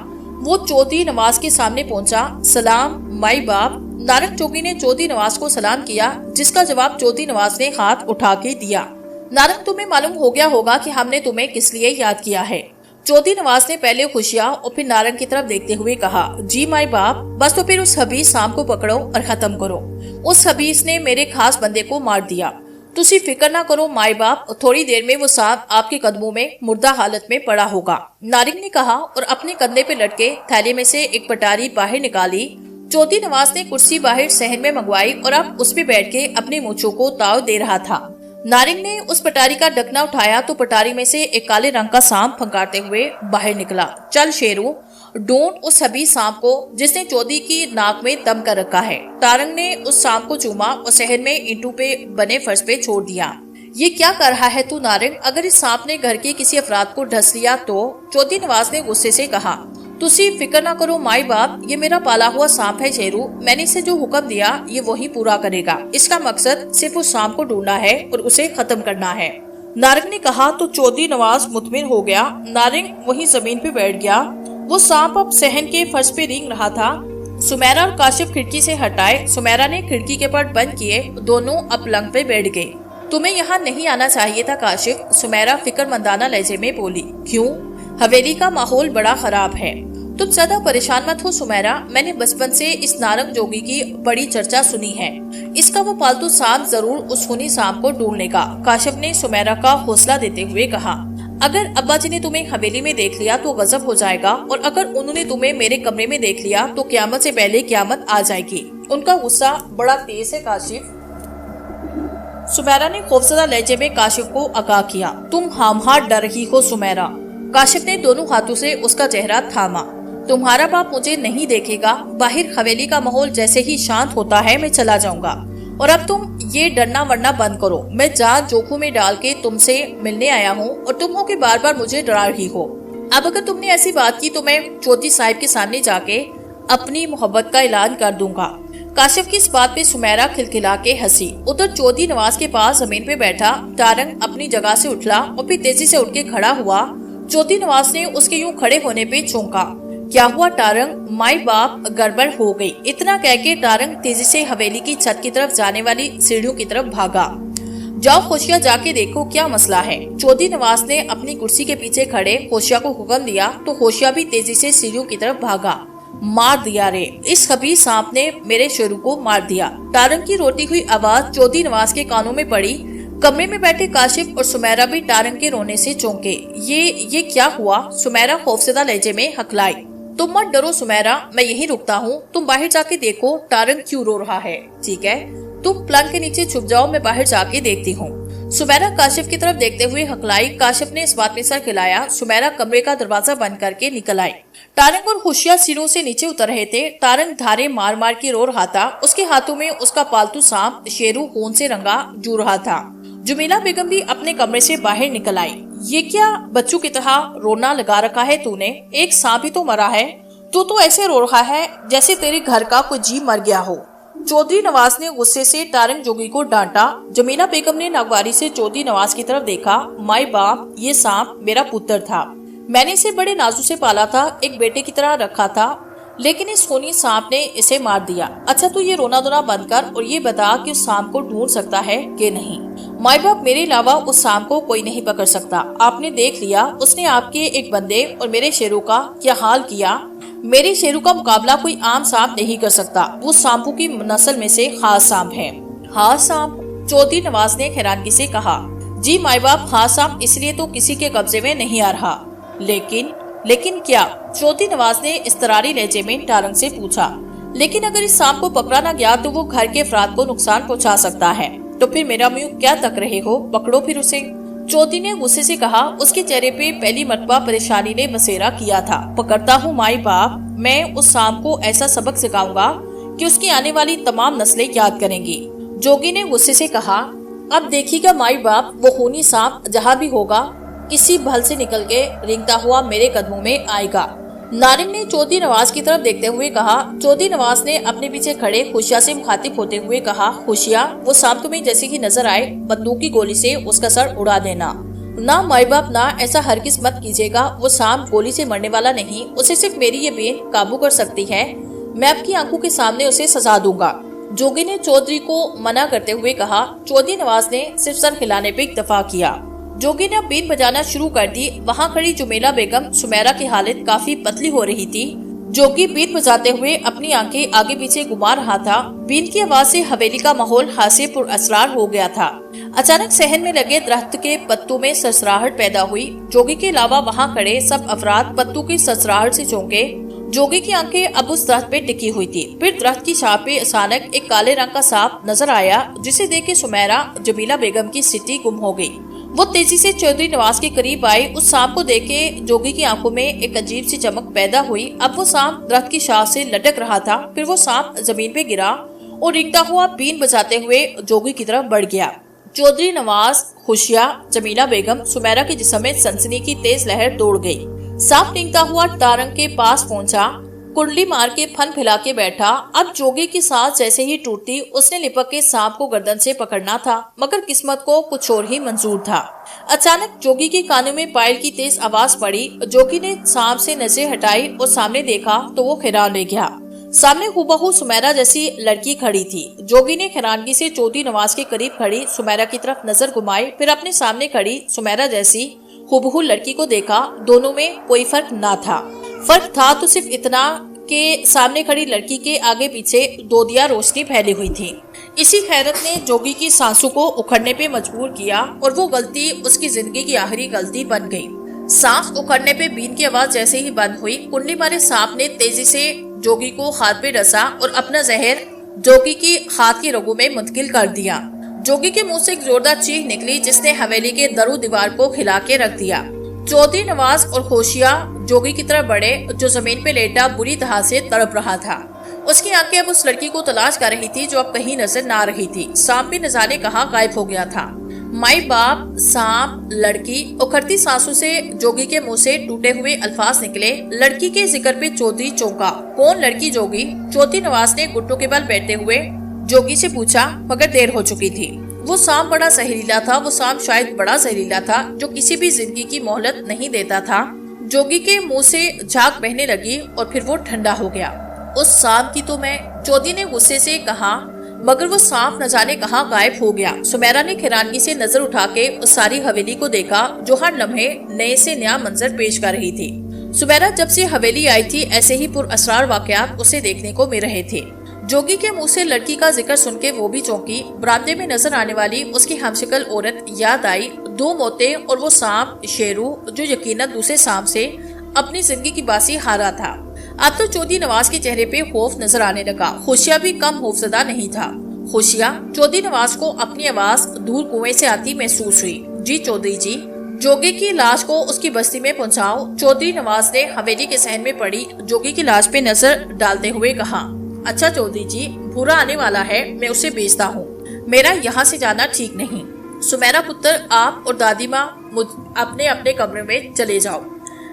وہ چودھری نواز کے سامنے پہنچا۔ سلام مائی باپ۔ نارنگ جوگی نے چودھری نواز کو سلام کیا، جس کا جواب چودھری نواز نے ہاتھ اٹھا کے دیا۔ نارنگ تمہیں معلوم ہو گیا ہوگا کہ ہم نے تمہیں کس لیے یاد کیا ہے۔ چودھری نواز نے پہلے خوشیاں اور پھر نارنگ کی طرف دیکھتے ہوئے کہا، جی مائی باپ، بس تو پھر اس حبیث سام کو پکڑو اور ختم کرو۔ اس حبیث نے میرے خاص بندے کو مار دیا۔ تسی فکر نہ کرو مائی باپ، تھوڑی دیر میں وہ سام آپ کے قدموں میں مردہ حالت میں پڑا ہوگا، نارنگ نے کہا اور اپنے کندھے پہ لٹکے تھیلے میں سے ایک پٹاری باہر نکالی۔ چودھری نواز نے کرسی باہر صحن میں منگوائی اور اب اس پہ بیٹھ کے اپنی مونچھوں کو تاؤ دے رہا تھا۔ نارنگ نے اس پٹاری کا ڈھکنا اٹھایا تو پٹاری میں سے ایک کالے رنگ کا سانپ پھنکارتے ہوئے باہر نکلا۔ چل شیرو، ڈھونڈ اس حبیث سانپ کو جس نے چودھری کی ناک میں دم کر رکھا ہے۔ نارنگ نے اس سانپ کو چوما اور صحن میں اینٹوں پہ بنے فرش پہ چھوڑ دیا۔ یہ کیا کر رہا ہے تو نارنگ؟ اگر اس سانپ نے گھر کے کسی افراد کو ڈھس لیا تو؟ چودھری نواز نے غصے سے کہا۔ تسی فکر نہ کرو مائی باپ، یہ میرا پالا ہوا سانپ ہے شیرو، میں نے اسے جو حکم دیا یہ وہی پورا کرے گا۔ اس کا مقصد صرف اس سانپ کو ڈھونڈنا ہے اور اسے ختم کرنا ہے۔ نارنگ نے کہا تو چودھری نواز مطمئن ہو گیا۔ نارنگ وہیں زمین پہ بیٹھ گیا۔ وہ سانپ اب صحن کے فرش پہ رینگ رہا تھا۔ سمیرا اور کاشف کھڑکی سے ہٹائے۔ سمیرا نے کھڑکی کے پٹ بند کیے، دونوں اب پلنگ پہ بیٹھ گئے۔ تمہیں یہاں نہیں آنا چاہیے تھا کاشف، سمیرا فکر مندانہ لہجے میں بولی۔ کیوں؟ حویلی کا ماحول بڑا خراب ہے۔ تم زیادہ پریشان مت ہو سمیرا، میں نے بچپن سے اس نارنگ جوگی کی بڑی چرچا سنی ہے، اس کا وہ پالتو سانپ ضرور اس خونی سانپ کو ڈھونڈنے کا، کاشف نے سمیرا کا حوصلہ دیتے ہوئے کہا۔ اگر ابا جی نے تمہیں حویلی میں دیکھ لیا تو غضب ہو جائے گا، اور اگر انہوں نے تمہیں میرے کمرے میں دیکھ لیا تو قیامت سے پہلے قیامت آ جائے گی۔ ان کا غصہ بڑا تیز ہے کاشف، سمیرا نے خوفزدہ لہجے میں کاشف کو آگاہ کیا۔ تم ہامہار ڈر رہی ہو سمیرا۔ کاشف نے دونوں ہاتھوں سے اس کا چہرہ تھاما۔ تمہارا باپ مجھے نہیں دیکھے گا، باہر حویلی کا ماحول جیسے ہی شانت ہوتا ہے میں چلا جاؤں گا، اور اب تم یہ ڈرنا ورنا بند کرو۔ میں جان جوکھوں میں ڈال کے تم سے ملنے آیا ہوں اور تم ہو کہ بار بار مجھے ڈرا رہی ہو۔ اب اگر تم نے ایسی بات کی تو میں چودھری صاحب کے سامنے جا کے اپنی محبت کا اعلان کر دوں گا۔ کاشف کی اس بات پہ سمیرا کھلکھلا کے ہنسی۔ ادھر چودھری نواز کے پاس زمین پہ بیٹھا نارنگ اپنی جگہ سے اٹھلا اور پھر تیزی سے اٹھ کے کھڑا ہوا۔ چودھری نواز نے اس کے یوں کھڑے ہونے پہ چونکا۔ کیا ہوا ٹارنگ؟ مائی باپ گڑبڑ ہو گئی۔ اتنا کہہ کے ٹارنگ تیزی سے حویلی کی چھت کی طرف جانے والی سیڑھیوں کی طرف بھاگا۔ جاؤ خوشیاں جا کے دیکھو کیا مسئلہ ہے۔ چودھری نواز نے اپنی کرسی کے پیچھے کھڑے خوشیاں کو حکم دیا تو خوشیاں بھی تیزی سے سیڑھیوں کی طرف بھاگا۔ مار دیا رے، اس حبیث سانپ نے میرے شیرو کو مار دیا۔ ٹارنگ کی روتی ہوئی آواز چودھری نواز کے کانوں میں پڑی۔ کمرے میں بیٹھے کاشف اور سمیرا بھی ٹارنگ کے رونے سے چونکے۔ یہ کیا ہوا؟ سمیرا خوفزدہ لہجے میں ہکلائی۔ تم مت ڈرو سمیرا، میں یہی رکتا ہوں، تم باہر جا کے دیکھو ٹارنگ کیوں رو رہا ہے، ٹھیک ہے؟ تم پلنگ کے نیچے چھپ جاؤ، میں باہر جا کے دیکھتی ہوں۔ سمیرا کاشف کی طرف دیکھتے ہوئے ہکلائی۔ کاشف نے اس بات میں سر ہلایا۔ سمیرا کمرے کا دروازہ بند کر کے نکل آئی۔ ٹارنگ اور خوشیاں سیڑھیوں سے نیچے اتر رہے تھے۔ ٹارنگ دھارے مار مار کے رو رہا تھا۔ اس کے ہاتھوں میں اس کا پالتو سانپ شیرو خون سے رنگا جو رہا تھا۔ جمیلہ بیگم بھی اپنے کمرے سے باہر نکل آئی۔ یہ کیا بچوں کی طرح رونا لگا رکھا ہے تو نے؟ ایک سانپ ہی تو مرا ہے، تو ایسے رو رہا ہے جیسے تیرے گھر کا کوئی جی مر گیا ہو۔ چودھری نواز نے غصے سے ٹارنگ جوگی کو ڈانٹا۔ جمیلہ بیگم نے ناگواری سے چودھری نواز کی طرف دیکھا۔ مائی باپ، یہ سانپ میرا پتر تھا، میں نے اسے بڑے نازوں سے پالا تھا، ایک بیٹے کی طرح رکھا تھا، لیکن اس خونی سانپ نے اسے مار دیا۔ اچھا تو یہ رونا دھونا بند کر اور یہ بتا کہ اس سانپ کو ڈھونڈ سکتا ہے کہ نہیں؟ مائی باپ، میرے علاوہ اس سانپ کو کوئی نہیں پکڑ سکتا۔ آپ نے دیکھ لیا اس نے آپ کے ایک بندے اور میرے شیرو کا کیا حال کیا۔ میرے شیرو کا مقابلہ کوئی عام سانپ نہیں کر سکتا، وہ سانپوں کی نسل میں سے خاص سانپ ہے۔ خاص سانپ؟ چودھری نواز نے حیرانگی سے کہا۔ جی مائی باپ، خاص سانپ اس لیے تو کسی کے قبضے میں نہیں آ رہا۔ لیکن کیا؟ چودھری نواز نے اضطراری لہجے میں ٹارنگ سے پوچھا۔ لیکن اگر اس سانپ کو پکڑا نہ گیا تو وہ گھر کے افراد کو نقصان پہنچا سکتا ہے۔ तो फिर मेरा मुंह क्या तक रहे हो, पकड़ो फिर उसे। चौधरी ने गुस्से से कहा। उसके चेहरे पे पहली मर्तबा परेशानी ने बसेरा किया था। पकड़ता हूँ माई बाप, मैं उस सांप को ऐसा सबक सिखाऊंगा कि उसकी आने वाली तमाम नस्लें याद करेंगी। जोगी ने गुस्से से कहा, अब देखिएगा माई बाप, वो खूनी सांप जहाँ भी होगा किसी भल से निकल के रेंगता हुआ मेरे कदमों में आएगा। नारिंग ने चौधरी नवाज की तरफ देखते हुए कहा। चौधरी नवाज ने अपने पीछे खड़े खुशिया से मुखातिब होते हुए कहा, खुशिया, वो सांप तुम्हें जैसे ही नजर आए बंदूक की गोली से उसका सर उड़ा देना। ना माई बाप ना, ऐसा हरगिज मत कीजिएगा। वो सांप गोली से मरने वाला नहीं, उसे सिर्फ मेरी ये बेन काबू कर सकती है। मैं आपकी आंखों के सामने उसे सजा दूंगा। जोगी ने चौधरी को मना करते हुए कहा। चौधरी नवाज ने सिर्फ सर हिलाने पे इत्तफा किया। जोगी ने बीन बजाना शुरू कर दी। वहाँ खड़ी जुमेला बेगम सुमेरा की हालत काफी पतली हो रही थी। जोगी बीन बजाते हुए अपनी आंखें आगे पीछे घुमा रहा था। बीन की आवाज से हवेली का माहौल हासे पुरअसरार हो गया था। अचानक सहन में लगे दरख्त के पत्तों में सरसराहट पैदा हुई। जोगी के अलावा वहाँ खड़े सब अफराद पत्तों की सरसराहट से चौंके। जोगी की आंखें अब उस दरख्त पे टिकी हुई थी। फिर दरख्त की शाख पे अचानक एक काले रंग का सांप नजर आया, जिसे देख के सुमेरा जमीला बेगम की स्थिति गुम हो गई। वो तेजी से चौधरी नवाज के करीब आई। उस सांप को देख के जोगी की आंखों में एक अजीब सी चमक पैदा हुई। अब वो सांप दरख्त की शाख से लटक रहा था। फिर वो सांप जमीन पे गिरा और रेंगता हुआ बीन बजाते हुए जोगी की तरफ बढ़ गया। चौधरी नवाज, खुशिया, जमीला बेगम, सुमेरा के जिस्म में सनसनी की तेज लहर दौड़ गई। सांप रेंगता हुआ टारंग के पास पहुंचा, कुंडली मार के फन फैला के बैठा। अब जोगी की सांस जैसे ही टूटती, उसने लिपक के सांप को गर्दन से पकड़ना था, मगर किस्मत को कुछ और ही मंजूर था। अचानक जोगी के कानों में पायल की तेज आवाज पड़ी। जोगी ने सांप से नजरें हटाई और सामने देखा तो वो हैरान रह गया। सामने हुबहू सुमेरा जैसी लड़की खड़ी थी। जोगी ने हैरानगी से चौधरी नवाज के करीब खड़ी सुमेरा की तरफ नजर घुमाई, फिर अपने सामने खड़ी सुमेरा जैसी हुबहू लड़की को देखा। दोनों में कोई फर्क ना था। फर्क था तो सिर्फ इतना कि सामने खड़ी लड़की के आगे पीछे दो दिया रोशनी फैली हुई थी। इसी हैरत ने जोगी की सांसों को उखड़ने पे मजबूर किया और वो गलती उसकी जिंदगी की आखिरी गलती बन गई। सांस उखड़ने पे बीन की आवाज जैसे ही बंद हुई, कुंडली मारे सांप ने तेजी से जोगी को हाथ पे डसा और अपना जहर जोगी की हाथ की रगों में मुंतकिल कर दिया। जोगी के मुंह से एक जोरदार चीख निकली, जिसने हवेली के दरो दीवार को हिला के रख दिया। चौधरी नवाज और खुशिया जोगी की तरफ बढ़े, जो जमीन पे लेटा बुरी तरह से तड़प रहा था। उसकी आंखें अब उस लड़की को तलाश कर रही थी जो अब कहीं नजर ना रही थी। सांप भी न जाने कहाँ गायब हो गया था। माई बाप, सांप, लड़की, उखड़ती सांसों से जोगी के मुंह से टूटे हुए अल्फाज निकले। लड़की के जिक्र पे चौधरी चौंका। कौन लड़की जोगी? चौधरी नवाज ने घुटनों के बल बैठते हुए जोगी से पूछा, मगर देर हो चुकी थी। वो सांप बड़ा जहरीला था। वो सांप शायद बड़ा जहरीला था, जो किसी भी जिंदगी की मोहलत नहीं देता था। जोगी के मुंह से झाग बहने लगी और फिर वो ठंडा हो गया। उस सांप की तो मैं, चौधरी ने गुस्से से कहा, मगर वो सांप न जाने कहाँ गायब हो गया। सुमेरा ने हैरानगी से नजर उठा के उस सारी हवेली को देखा, जो हर लम्हे नए से नया मंजर पेश कर रही थी। सुमेरा जब से हवेली आई थी, ऐसे ही पुरअसरार वाकयात उसे देखने को मिल रहे थे। जोगी के मुंह से लड़की का जिक्र सुन के वो भी चौंकी। बरामदे में नजर आने वाली उसकी हमशक्ल औरत याद आई। दो मौतें और वो सांप शेरू, जो यकीनन दूसरे सांप से अपनी जिंदगी की बासी हारा था। अब तो चौधरी नवाज के चेहरे पे खौफ नजर आने लगा। खुशिया भी कम खौफजदा नहीं था। खुशिया, चौधरी नवाज को अपनी आवाज दूर कुएं से आती महसूस हुई। जी चौधरी जी, जोगी की लाश को उसकी बस्ती में पहुंचाओ। चौधरी नवाज ने हवेली के सहन में पड़ी जोगी की लाश पे नजर डालते हुए कहा। अच्छा चौधरी जी, भूरा आने वाला है, मैं उसे बेचता हूँ। मेरा यहाँ से जाना ठीक नहीं। सुमेरा पुत्र, आप और दादी माँ अपने अपने कमरे में चले जाओ,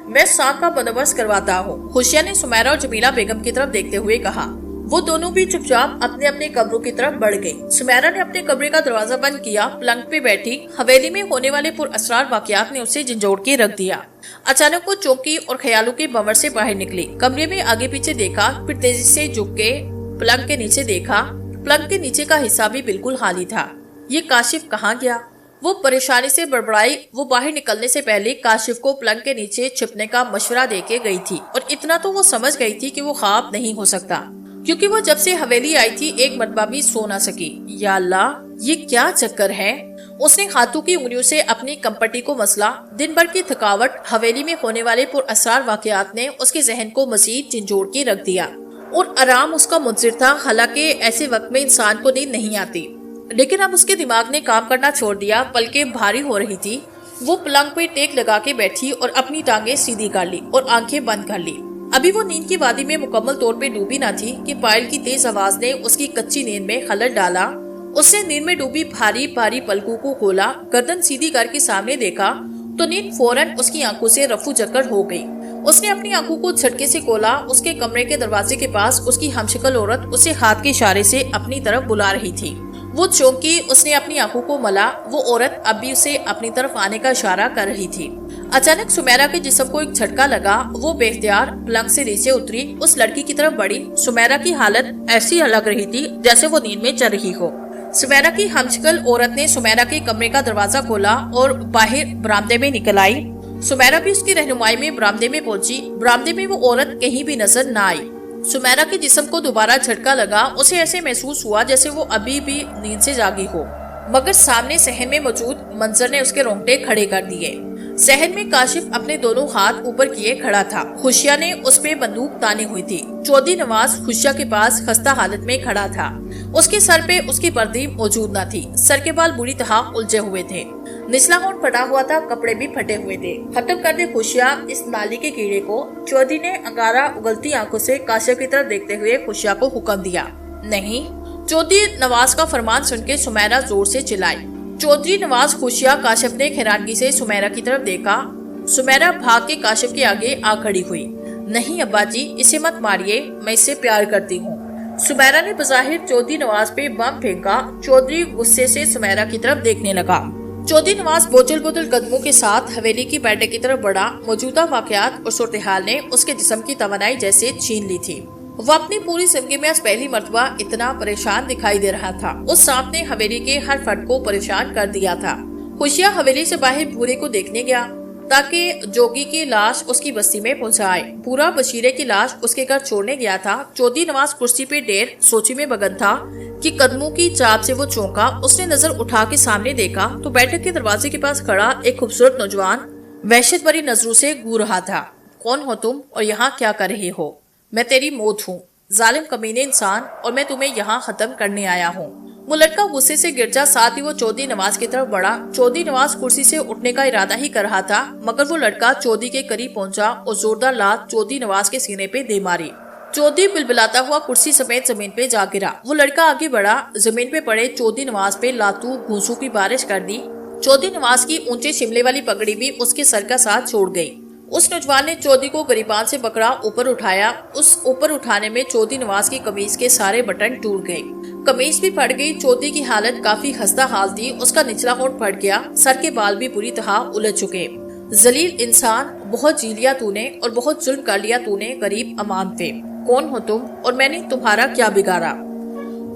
मैं सांप का बंदोबस्त करवाता हूँ। खुशिया ने सुमेरा और जमीला बेगम की तरफ देखते हुए कहा। वो दोनों भी चुपचाप अपने अपने कमरों की तरफ बढ़ गई। सुमेरा ने अपने कमरे का दरवाजा बंद किया, पलंग पे बैठी। हवेली में होने वाले पुरअसरार वाकयात ने उसे झंझोड़ के रख दिया। अचानक वो चौंकी और ख्यालों के भंवर से बाहर निकली। कमरे में आगे पीछे देखा, फिर तेजी से झुक के पलंग के नीचे देखा। पलंग के नीचे का हिस्सा भी बिल्कुल खाली था। ये काशिफ कहाँ गया? वो परेशानी से बड़बड़ाई। वो बाहर निकलने से पहले काशिफ को पलंग के नीचे छिपने का मशवरा देके गई थी, और इतना तो वो समझ गई थी कि वो ख्वाब नहीं हो सकता, क्योंकि वो जब से हवेली आई थी एक मरतबा भी सो ना सकी। या अल्लाह, ये क्या चक्कर है? उसने हाथों की उंगलियों से अपनी कंपटी को मसला। दिन भर की थकावट, हवेली में होने वाले पुरअसरार वाकयात ने उसके जहन को मजीद झंझोड़ के रख दिया, और आराम उसका मुंतज़िर था। हालांकि ऐसे वक्त में इंसान को नींद नहीं आती। لیکن اب اس کے دماغ نے کام کرنا چھوڑ دیا، پلکیں بھاری ہو رہی تھی۔ وہ پلنگ پہ ٹیک لگا کے بیٹھی اور اپنی ٹانگیں سیدھی کر لی اور آنکھیں بند کر لی۔ ابھی وہ نیند کی وادی میں مکمل طور پہ ڈوبی نہ تھی کہ پائل کی تیز آواز نے اس کی کچی نیند میں خلل ڈالا۔ اس نے نیند میں ڈوبی بھاری بھاری پلکوں کو کھولا، گردن سیدھی کر کے سامنے دیکھا تو نیند فوراً اس کی آنکھوں سے رفو چکر ہو گئی۔ اس نے اپنی آنکھوں کو جھٹکے سے کھولا۔ اس کے کمرے کے دروازے کے پاس اس کی ہمشکل عورت اسے ہاتھ کے اشارے سے اپنی طرف بلا رہی تھی۔ وہ چونکی، اس نے اپنی آنکھوں کو ملا۔ وہ عورت اب بھی اسے اپنی طرف آنے کا اشارہ کر رہی تھی۔ اچانک سمیرا کے جسم کو ایک جھٹکا لگا۔ وہ بے اختیار پلنگ سے نیچے اتری، اس لڑکی کی طرف بڑھی۔ سمیرا کی حالت ایسی لگ رہی تھی جیسے وہ نیند میں چل رہی ہو۔ سمیرا کی ہمشکل عورت نے سمیرا کے کمرے کا دروازہ کھولا اور باہر برآمدے میں نکل آئی۔ سمیرا بھی اس کی رہنمائی میں برآمدے میں پہنچی۔ برآمدے میں وہ عورت کہیں بھی نظر نہ آئی۔ سمیرا کے جسم کو دوبارہ جھٹکا لگا۔ اسے ایسے محسوس ہوا جیسے وہ ابھی بھی نیند سے جاگی ہو، مگر سامنے صحن میں موجود منظر نے اس کے رونگٹے کھڑے کر دیے۔ صحن میں کاشف اپنے دونوں ہاتھ اوپر کیے کھڑا تھا۔ خوشیہ نے اس پہ بندوق تانی ہوئی تھی۔ چودھری نواز خوشیہ کے پاس خستہ حالت میں کھڑا تھا۔ اس کے سر پہ اس کی وردی موجود نہ تھی۔ سر کے بال بری طرح الجھے ہوئے تھے۔ نچلا ہونٹ پھٹا ہوا تھا، کپڑے بھی پھٹے ہوئے تھے۔ ختم کر دے خوشیہ اس نالی کے کیڑے کو۔ چودھری نے انگارہ اگلتی آنکھوں سے کاشف کی طرف دیکھتے ہوئے خوشیہ کو حکم دیا۔ نہیں۔ چودھری نواز کا فرمان سن کے سمیرا زور سے چلائی۔ چودھری نواز خوشیہ کاشف نے حیرانگی سے سمیرا کی طرف دیکھا۔ سمیرا بھاگ کے کاشف کے آگے آ کھڑی ہوئی۔ نہیں ابا جی، اسے مت ماریے، میں اسے پیار کرتی ہوں۔ سمیرا نے بظاہر چودھری نواز پہ بم پھینکا۔ چودھری غصے سے سمیرا کی طرف دیکھنے لگا۔ چودھری نواز بوچل بوچل قدموں کے ساتھ حویلی کی بیٹھک کی طرف بڑھا۔ موجودہ واقعات اور صورتحال نے اس کے جسم کی توانائی جیسے چھین لی تھی۔ وہ اپنی پوری زندگی میں آج پہلی مرتبہ اتنا پریشان دکھائی دے رہا تھا۔ اس سانپ نے حویلی کے ہر فرد کو پریشان کر دیا تھا۔ خوشیہ حویلی سے باہر بھورے کو دیکھنے گیا تاکہ جوگی کی لاش اس کی بستی میں پہنچائے۔ پورا بشیرے کی لاش اس کے گھر چھوڑنے گیا تھا۔ چودھری نواز کرسی پہ ڈیر سوچی میں مگن تھا کہ قدموں کی چاپ سے وہ چونکا۔ اس نے نظر اٹھا کے سامنے دیکھا تو بیٹھک کے دروازے کے پاس کھڑا ایک خوبصورت نوجوان وحشت بھری نظروں سے گھور رہا تھا۔ کون ہو تم اور یہاں کیا کر رہے ہو؟ میں تیری موت ہوں، ظالم کمینے انسان، اور میں تمہیں یہاں ختم کرنے آیا ہوں۔ وہ لڑکا غصے سے گرجا، ساتھ ہی وہ چودھری نواز کی طرف بڑھا۔ چودھری نواز کرسی سے اٹھنے کا ارادہ ہی کر رہا تھا، مگر وہ لڑکا چودھری کے قریب پہنچا اور زوردار لات چودھری نواز کے سینے پہ دے ماری۔ چودھری بلبلاتا ہوا کرسی سمیت زمین پہ جا گرا۔ وہ لڑکا آگے بڑھا، زمین پہ پڑے چودھری نواز پہ لاتوں گھونسوں کی بارش کر دی۔ چودھری نواز کی اونچے شملے والی پگڑی بھی اس کے سر کا ساتھ چھوڑ گئی۔ اس نوجوان نے چودھری کو گریبان سے پکڑا، اوپر اٹھایا۔ اس اوپر اٹھانے میں چودھری نواز کی قمیض کے سارے بٹن ٹوٹ گئے، قمیض بھی پھٹ گئی۔ چودھری کی حالت کافی خستہ حال تھی۔ اس کا نچلا ہونٹ پھٹ گیا، سر کے بال بھی بری طرح الجھ چکے۔ ذلیل انسان، بہت جی لیا تو نے اور بہت ظلم کر لیا تو نے غریب امان پہ۔ کون ہو تم اور میں نے تمہارا کیا بگاڑا؟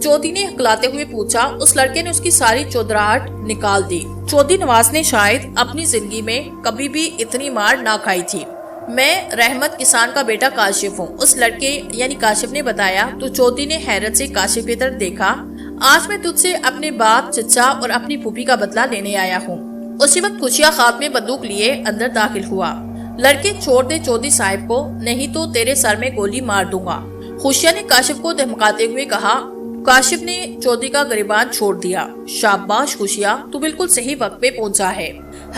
چودھری نے ہکلاتے ہوئے پوچھا۔ اس لڑکے نے اس کی ساری چودراہٹ نکال دی۔ چودھری نواز نے شاید اپنی زندگی میں کبھی بھی اتنی مار نہ کھائی تھی۔ میں رحمت کسان کا بیٹا کاشف ہوں، اس لڑکے یعنی کاشف نے بتایا۔ تو چودھری نے حیرت سے کاشف کی طرف دیکھا۔ آج میں تجھ سے اپنے باپ، چچا اور اپنی پھوپھی کا بدلہ لینے آیا ہوں۔ اسی وقت خوشیہ ہاتھ میں بندوق لیے اندر داخل ہوا۔ لڑکے چھوڑ دے چودھری صاحب کو، نہیں تو تیرے سر میں گولی مار دوں گا، خوشیہ نے کاشف کو دھمکاتے ہوئے کہا۔ کاشف نے چودھری کا گریبان چھوڑ دیا۔ شاباش خوشیہ، تو بالکل صحیح وقت پہ پہنچا ہے۔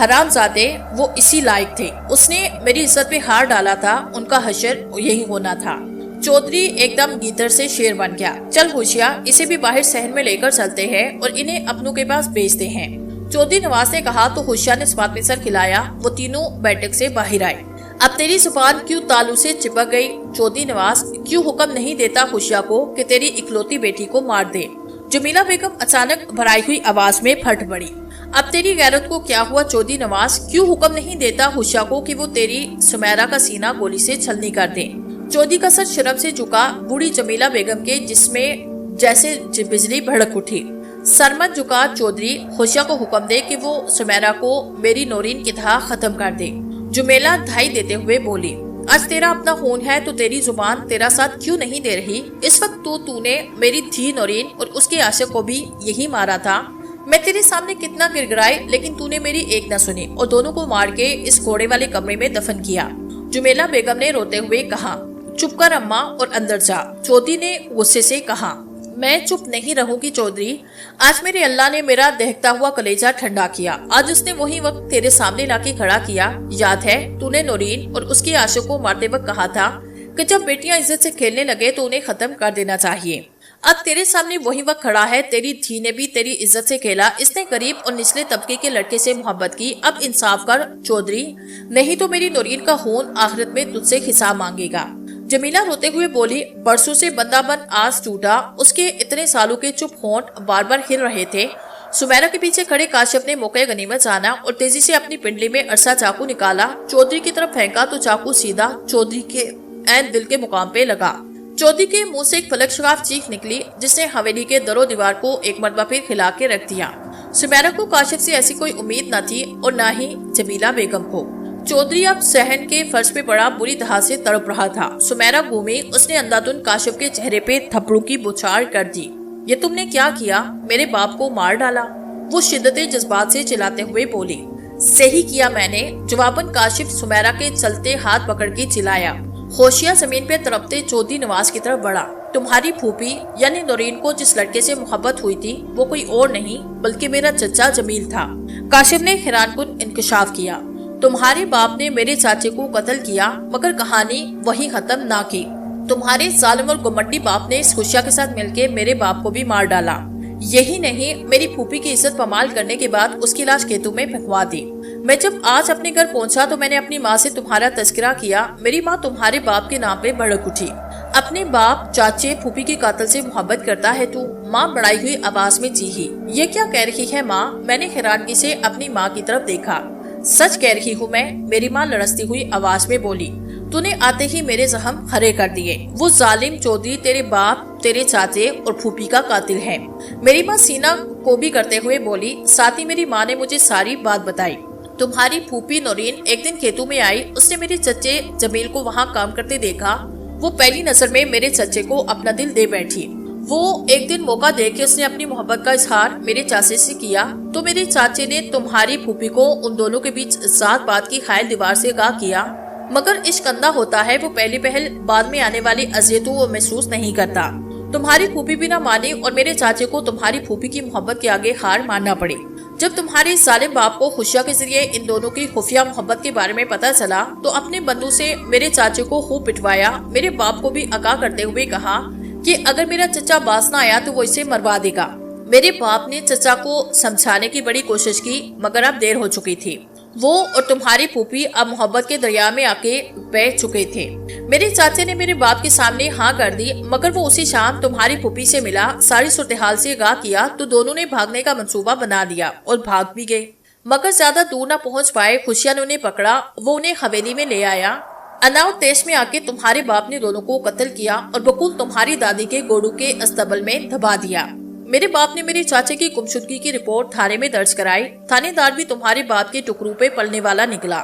حرام زادے، وہ اسی لائق تھے، اس نے میری عزت پہ ہار ڈالا تھا، ان کا حشر یہی ہونا تھا۔ چودھری ایک دم گیدڑ سے شیر بن گیا۔ چل خوشیہ، اسے بھی باہر صحن میں لے کر چلتے ہیں اور انہیں اپنوں کے پاس بھیجتے ہیں، چودھری نواز نے کہا۔ تو خوشیہ نے اس بات میں سر کھلایا۔ وہ تینوں بیٹھک سے باہر آئے۔ اب تیری زبان کیوں تالو سے چپک گئی؟ چودھری نواز کیوں حکم نہیں دیتا خوشیہ کو کہ تیری اکلوتی بیٹی کو مار دے؟ جمیلہ بیگم اچانک بھرائی ہوئی آواز میں پھٹ پڑی۔ اب تیری غیرت کو کیا ہوا چودھری نواز؟ کیوں حکم نہیں دیتا خوشیہ کو کہ وہ تیری سمیرا کا سینہ گولی سے چھلنی کر دے؟ چودھری کا سر شرم سے جھکا۔ بوڑھی جمیلہ بیگم کے جسم میں جیسے بجلی بھڑک اٹھی۔ سر مت جھکا چودھری، خوشیہ کو حکم دے کہ وہ سمیرا کو میری نورین کی طرح ختم کر دے۔ جمیلہ دھائی دیتے ہوئے بولی۔ آج تیرا اپنا خون ہے تو تیری زبان تیرا ساتھ کیوں نہیں دے رہی؟ اس وقت تو نے میری دھی نورین اور اس کے عاشق کو بھی یہی مارا تھا۔ میں تیرے سامنے کتنا گر گرائی لیکن تو نے میری ایک نہ سنی اور دونوں کو مار کے اس گھوڑے والے کمرے میں دفن کیا۔ جمیلہ بیگم نے روتے ہوئے کہا۔ چپ کر اماں اور اندر جا، چودھری نے غصے سے کہا۔ मैं चुप नहीं रहूंगी चौधरी। आज मेरे अल्लाह ने मेरा दहकता हुआ कलेजा ठंडा किया। आज उसने वही वक्त तेरे सामने लाके खड़ा किया। याद है तूने नौरीन और उसके आशिक को मारते वक्त कहा था कि जब बेटियां इज्जत से खेलने लगे तो उन्हें खत्म कर देना चाहिए। अब तेरे सामने वही वक्त खड़ा है। तेरी धी ने भी तेरी इज्जत से खेला। इसने गरीब और निचले तबके के लड़के से मोहब्बत की। अब इंसाफ कर चौधरी, नहीं तो मेरी नौरीन का खून आखिरत में तुझसे हिसाब मांगेगा। जमीला रोते हुए बोली, बरसों से बंदाबन आज टूटा। उसके इतने सालों के चुप होंठ बार बार हिल रहे थे। सुमेरा के पीछे खड़े काशिफ ने मौके गनीमत जाना और तेजी से अपनी पिंडली में अरसा चाकू निकाला। चौधरी की तरफ फेंका तो चाकू सीधा चौधरी के ऐन दिल के मुकाम पे लगा। चौधरी के मुंह से एक फलक शराब चीख निकली जिसने हवेली के दरो दीवार को एक मरतबा फिर हिला के रख दिया। सुमेरा को काशिफ से ऐसी कोई उम्मीद न थी और न ही जमीला बेगम को। चौधरी अब सहन के फर्श पे पड़ा बुरी तरह से तड़प रहा था। सुमेरा घूमी, उसने अंधाधुन काशिफ के चेहरे पे थप्पड़ों की बौछार कर दी। ये तुमने क्या किया? मेरे बाप को मार डाला। वो शिद्दत जज्बात से चिल्लाते हुए बोली। सही किया मैंने, जवाबन काशिफ सुमेरा के चलते हाथ पकड़ के चिल्लाया। होशिया जमीन पे तड़पते चौधरी नवाज की तरफ बढ़ा। तुम्हारी फूफी यानी नौरीन को जिस लड़के से मोहब्बत हुई थी वो कोई और नहीं बल्कि मेरा चचा जमील था। काशिफ ने हैरानकुन इंकशाफ किया। तुम्हारे बाप ने मेरे चाचे को कत्ल किया मगर कहानी वही खत्म ना की। तुम्हारे जालिम और गुमंडी बाप ने इस खुशिया के साथ मिलकर मेरे बाप को भी मार डाला। यही नहीं, मेरी फूफी की इज्जत पमाल करने के बाद उसकी लाश खेतों में फेंकवा दी। मैं जब आज अपने घर पहुंचा तो मैंने अपनी माँ से तुम्हारा तस्करा किया। मेरी माँ तुम्हारे बाप के नाम पे भड़क उठी। अपने बाप, चाचे, फूफी के कातिल से मोहब्बत करता है तू? माँ बढ़ाई हुई आवाज में चीखी। ये क्या कह रही है माँ? मैंने हैरानगी से अपनी माँ की तरफ देखा। सच कह रही हूँ मैं, मेरी माँ लड़सती हुई आवाज में बोली। तूने आते ही मेरे जख्म हरे कर दिए। वो जालिम चौधरी तेरे बाप, तेरे चाचे और फूफी का कातिल है। मेरी माँ सीना को भी करते हुए बोली। साथ ही मेरी माँ ने मुझे सारी बात बताई। तुम्हारी फूफी नौरीन एक दिन खेतों में आई। उसने मेरे चचे जमील को वहाँ काम करते देखा। वो पहली नजर में मेरे चचे को अपना दिल दे बैठी। वो एक दिन मौका देके उसने अपनी मोहब्बत का इजहार मेरे चाचे से किया तो मेरे चाचे ने तुम्हारी फूफी को उन दोनों के बीच जात पात की खायल दीवार से गा किया। मगर इश्क अंधा होता है, वो पहली पहल बाद में आने वाली अजियतों वो महसूस नहीं करता। तुम्हारी फूफी भी ना मानी और मेरे चाचे को तुम्हारी फूफी की मोहब्बत के आगे हार मानना पड़ी। जब तुम्हारे जालिम बाप को खुशिया के जरिए इन दोनों की खुफिया मोहब्बत के बारे में पता चला तो अपने बंदूक से मेरे चाचे को खूब पिटवाया। मेरे बाप को भी आगाह करते हुए कहा कि अगर मेरा चचा बास ना आया तो वो इसे मरवा देगा। मेरे बाप ने चचा को समझाने की बड़ी कोशिश की मगर अब देर हो चुकी थी। वो और तुम्हारी फूफी अब मोहब्बत के दरिया में आके बह चुके थे। मेरे चाचे ने मेरे बाप के सामने हाँ कर दी मगर वो उसी शाम तुम्हारी फूफी से मिला, सारी सूरत-ए-हाल से आगाह किया तो दोनों ने भागने का मंसूबा बना दिया और भाग भी गए। मगर ज्यादा दूर न पहुंच पाए। खुशिया ने उन्हें पकड़ा। वो उन्हें हवेली में ले आया। अनाउट तेज में आके तुम्हारे बाप ने दोनों को कत्ल किया और बकुल तुम्हारी दादी के गोड़ू के अस्तबल में दबा दिया। मेरे बाप ने मेरे चाचे की गुमशुदगी की रिपोर्ट थाने में दर्ज कराई। थानेदार भी तुम्हारे बाप के टुकड़ों पे पलने वाला निकला।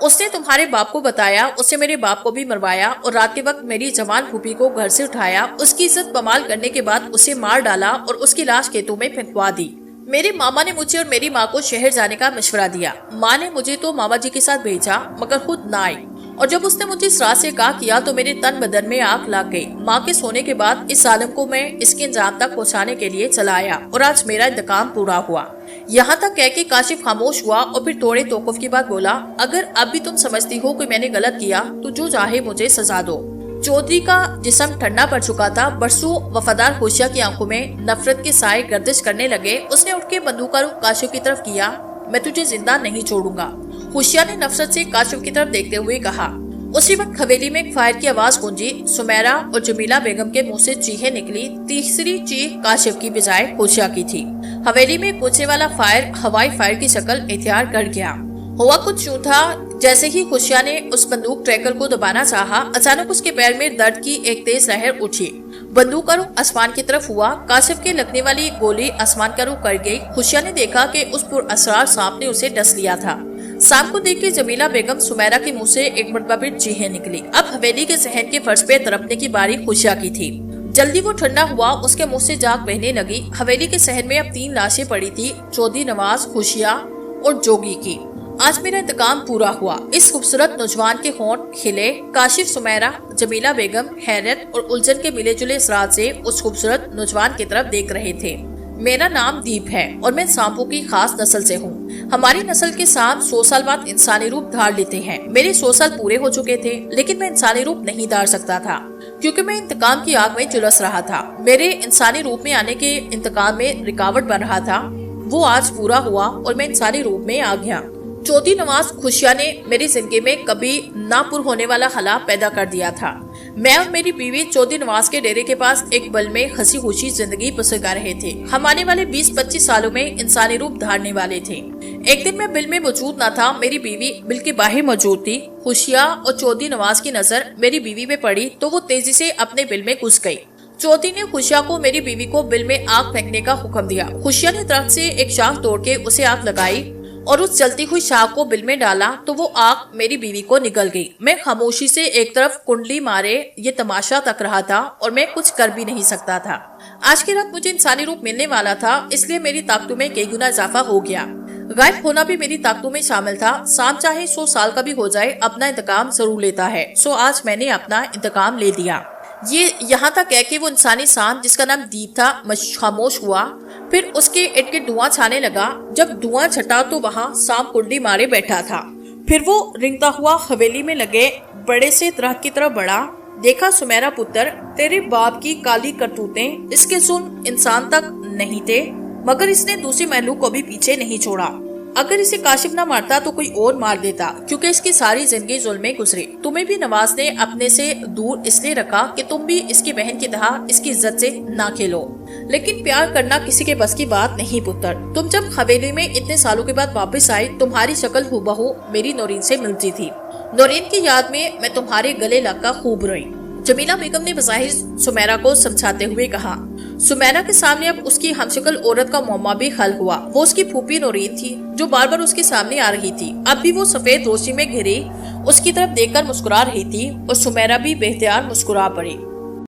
उसने तुम्हारे बाप को बताया। उसने मेरे बाप को भी मरवाया और रात के वक्त मेरी जवान फूफी को घर से उठाया। उसकी इज्जत पमाल करने के बाद उसे मार डाला और उसकी लाश खेतों में फेंकवा दी। मेरे मामा ने मुझे और मेरी माँ को शहर जाने का मशवरा दिया। माँ ने मुझे तो मामा जी के साथ भेजा मगर खुद न आई और जब उसने मुझे इस रात से कहा किया तो मेरे तन बदन में आग लग गई। माँ के सोने के बाद इस जालिम को मैं इसके अंजाम तक पहुँचाने के लिए चला आया और आज मेरा इंतकाम पूरा हुआ। यहाँ तक कह के काशिफ खामोश हुआ और फिर थोड़े तौक़ुफ़ के बाद बोला, अगर अब भी तुम समझती हो कि मैंने गलत किया तो जो चाहे मुझे सजा दो। चौधरी का जिस्म ठंडा पड़ चुका था। बरसों वफादार खुशिया की आंखों में नफरत के साए गर्दिश करने लगे। उसने उठ के बंदूक का रुख काशिफ की तरफ किया। मैं तुझे जिंदा नहीं छोड़ूंगा। खुशिया ने नफरत से काशिफ की तरफ देखते हुए कहा। उसी वक्त हवेली में एक फायर की आवाज गूंजी। सुमेरा और जमीला बेगम के मुंह से चीखें निकली। तीसरी चीख काशिफ की बजाय खुशिया की थी। हवेली में कूदने वाला फायर हवाई फायर की शक्ल इख्तियार कर गया। हुआ कुछ यूं था जैसे ही खुशिया ने उस बंदूक ट्रैकर को दबाना चाहा, अचानक उसके पैर में दर्द की एक तेज लहर उठी। बंदूक का रुख आसमान की तरफ हुआ। काशिफ के लगने वाली गोली आसमान का रुख कर गई। खुशिया ने देखा कि उस पुरअसरार सांप ने उसे डस लिया था। सांप को देख के जमीला बेगम सुमेरा के मुंह से एक मरतबा फिर चीखें निकली। अब हवेली के जहन के फर्श पे तड़पने की बारी खुशिया की थी। जल्दी वो ठंडा हुआ। उसके मुंह से जाग बहने लगी। हवेली के शहर में अब 3 लाशें पड़ी थी, चौधरी नवाज, खुशिया और जोगी की। आज मेरा इंतकाम पूरा हुआ। इस खूबसूरत नौजवान के होंठ खिले। काशिफ, सुमेरा, जमीला बेगम हैरत और उलझन के मिले जुले असरात से उस खूबसूरत नौजवान की तरफ देख रहे थे। मेरा नाम दीप है और मैं सांपों की खास नस्ल से हूँ। हमारी नस्ल के सांप 100 साल बाद इंसानी रूप धार लेते हैं। मेरे 100 साल पूरे हो चुके थे, लेकिन मैं इंसानी रूप नहीं धार सकता था क्योंकि मैं इंतकाम की आग में झुलस रहा था। मेरे इंसानी रूप में आने के इंतकाम में रुकावट बन रहा था। वो आज पूरा हुआ और मैं इंसानी रूप में आ गया। चौथी नमाज खुशिया ने मेरी जिंदगी में कभी ना पुर होने वाला हला पैदा कर दिया था। मैं और मेरी बीवी चौथी नमाज के डेरे के पास एक बल में हंसी खुशी जिंदगी बसर कर रहे थे। हम आने वाले 20-25 सालों में इंसानी रूप धारने वाले थे। एक दिन मैं बिल में मौजूद न था, मेरी बीवी बिल के बाहर मौजूद थी। खुशिया और चौथी नमाज की नजर मेरी बीवी पे पड़ी तो वो तेजी से अपने बिल में घुस गई। चौथी ने खुशिया को मेरी बीवी को बिल में आग फेंकने का हुक्म दिया। खुशिया ने दरख्त से एक शाख तोड़ के उसे आग लगाई और उस जलती हुई शाख को बिल में डाला तो वो आग मेरी बीवी को निकल गई। मैं खामोशी से एक तरफ कुंडली मारे ये तमाशा तक रहा था और मैं कुछ कर भी नहीं सकता था। आज की रात मुझे इंसानी रूप मिलने वाला था, इसलिए मेरी ताकतों में कई गुना इजाफा हो गया। गायब होना भी मेरी ताकतों में शामिल था। सांप चाहे 100 साल का भी हो जाए, अपना इंतकाम जरूर लेता है। सो आज मैंने अपना इंतकाम ले लिया। ये यहाँ तक है कि वो इंसानी सांप जिसका नाम दीप था खामोश हुआ। फिर उसके इर्द गिर्द धुआं छाने लगा। जब धुआं छटा तो वहाँ सांप कुंडली मारे बैठा था। फिर वो रिंगता हुआ हवेली में लगे बड़े से दरख्त की तरफ बढ़ा। देखा, सुमेरा पुत्र, तेरे बाप की काली करतूतें इसके जुल्म इंसान तक नहीं थे, मगर इसने दूसरी महलूक को भी पीछे नहीं छोड़ा। अगर इसे काशिफ न मारता तो कोई और मार देता, क्योंकि इसकी सारी जिंदगी जुल्म में गुजरी। तुम्हें भी नवाज ने अपने से दूर इसलिए रखा कि तुम भी इसकी बहन की तरह इसकी इज्जत से ना खेलो। लेकिन प्यार करना किसी के बस की बात नहीं पुत्र। तुम जब हवेली में इतने सालों के बाद वापस आए, तुम्हारी शक्ल हूबहू मेरी नौरीन से मिलती थी। नौरीन की याद में मैं तुम्हारे गले लगकर खूब रोई। जमीला बेगम ने बज़ाहिर सुमेरा को समझाते हुए कहा। सुमेरा के सामने अब उसकी हमशक्ल औरत का मुअम्मा भी हल हुआ। वो उसकी फूफी नौरीन थी जो बार बार उसके सामने आ रही थी। अब भी वो सफेद रोशनी में घिरी उसकी तरफ देखकर मुस्कुरा रही थी और सुमेरा भी बेख्तियार मुस्कुरा पड़ी।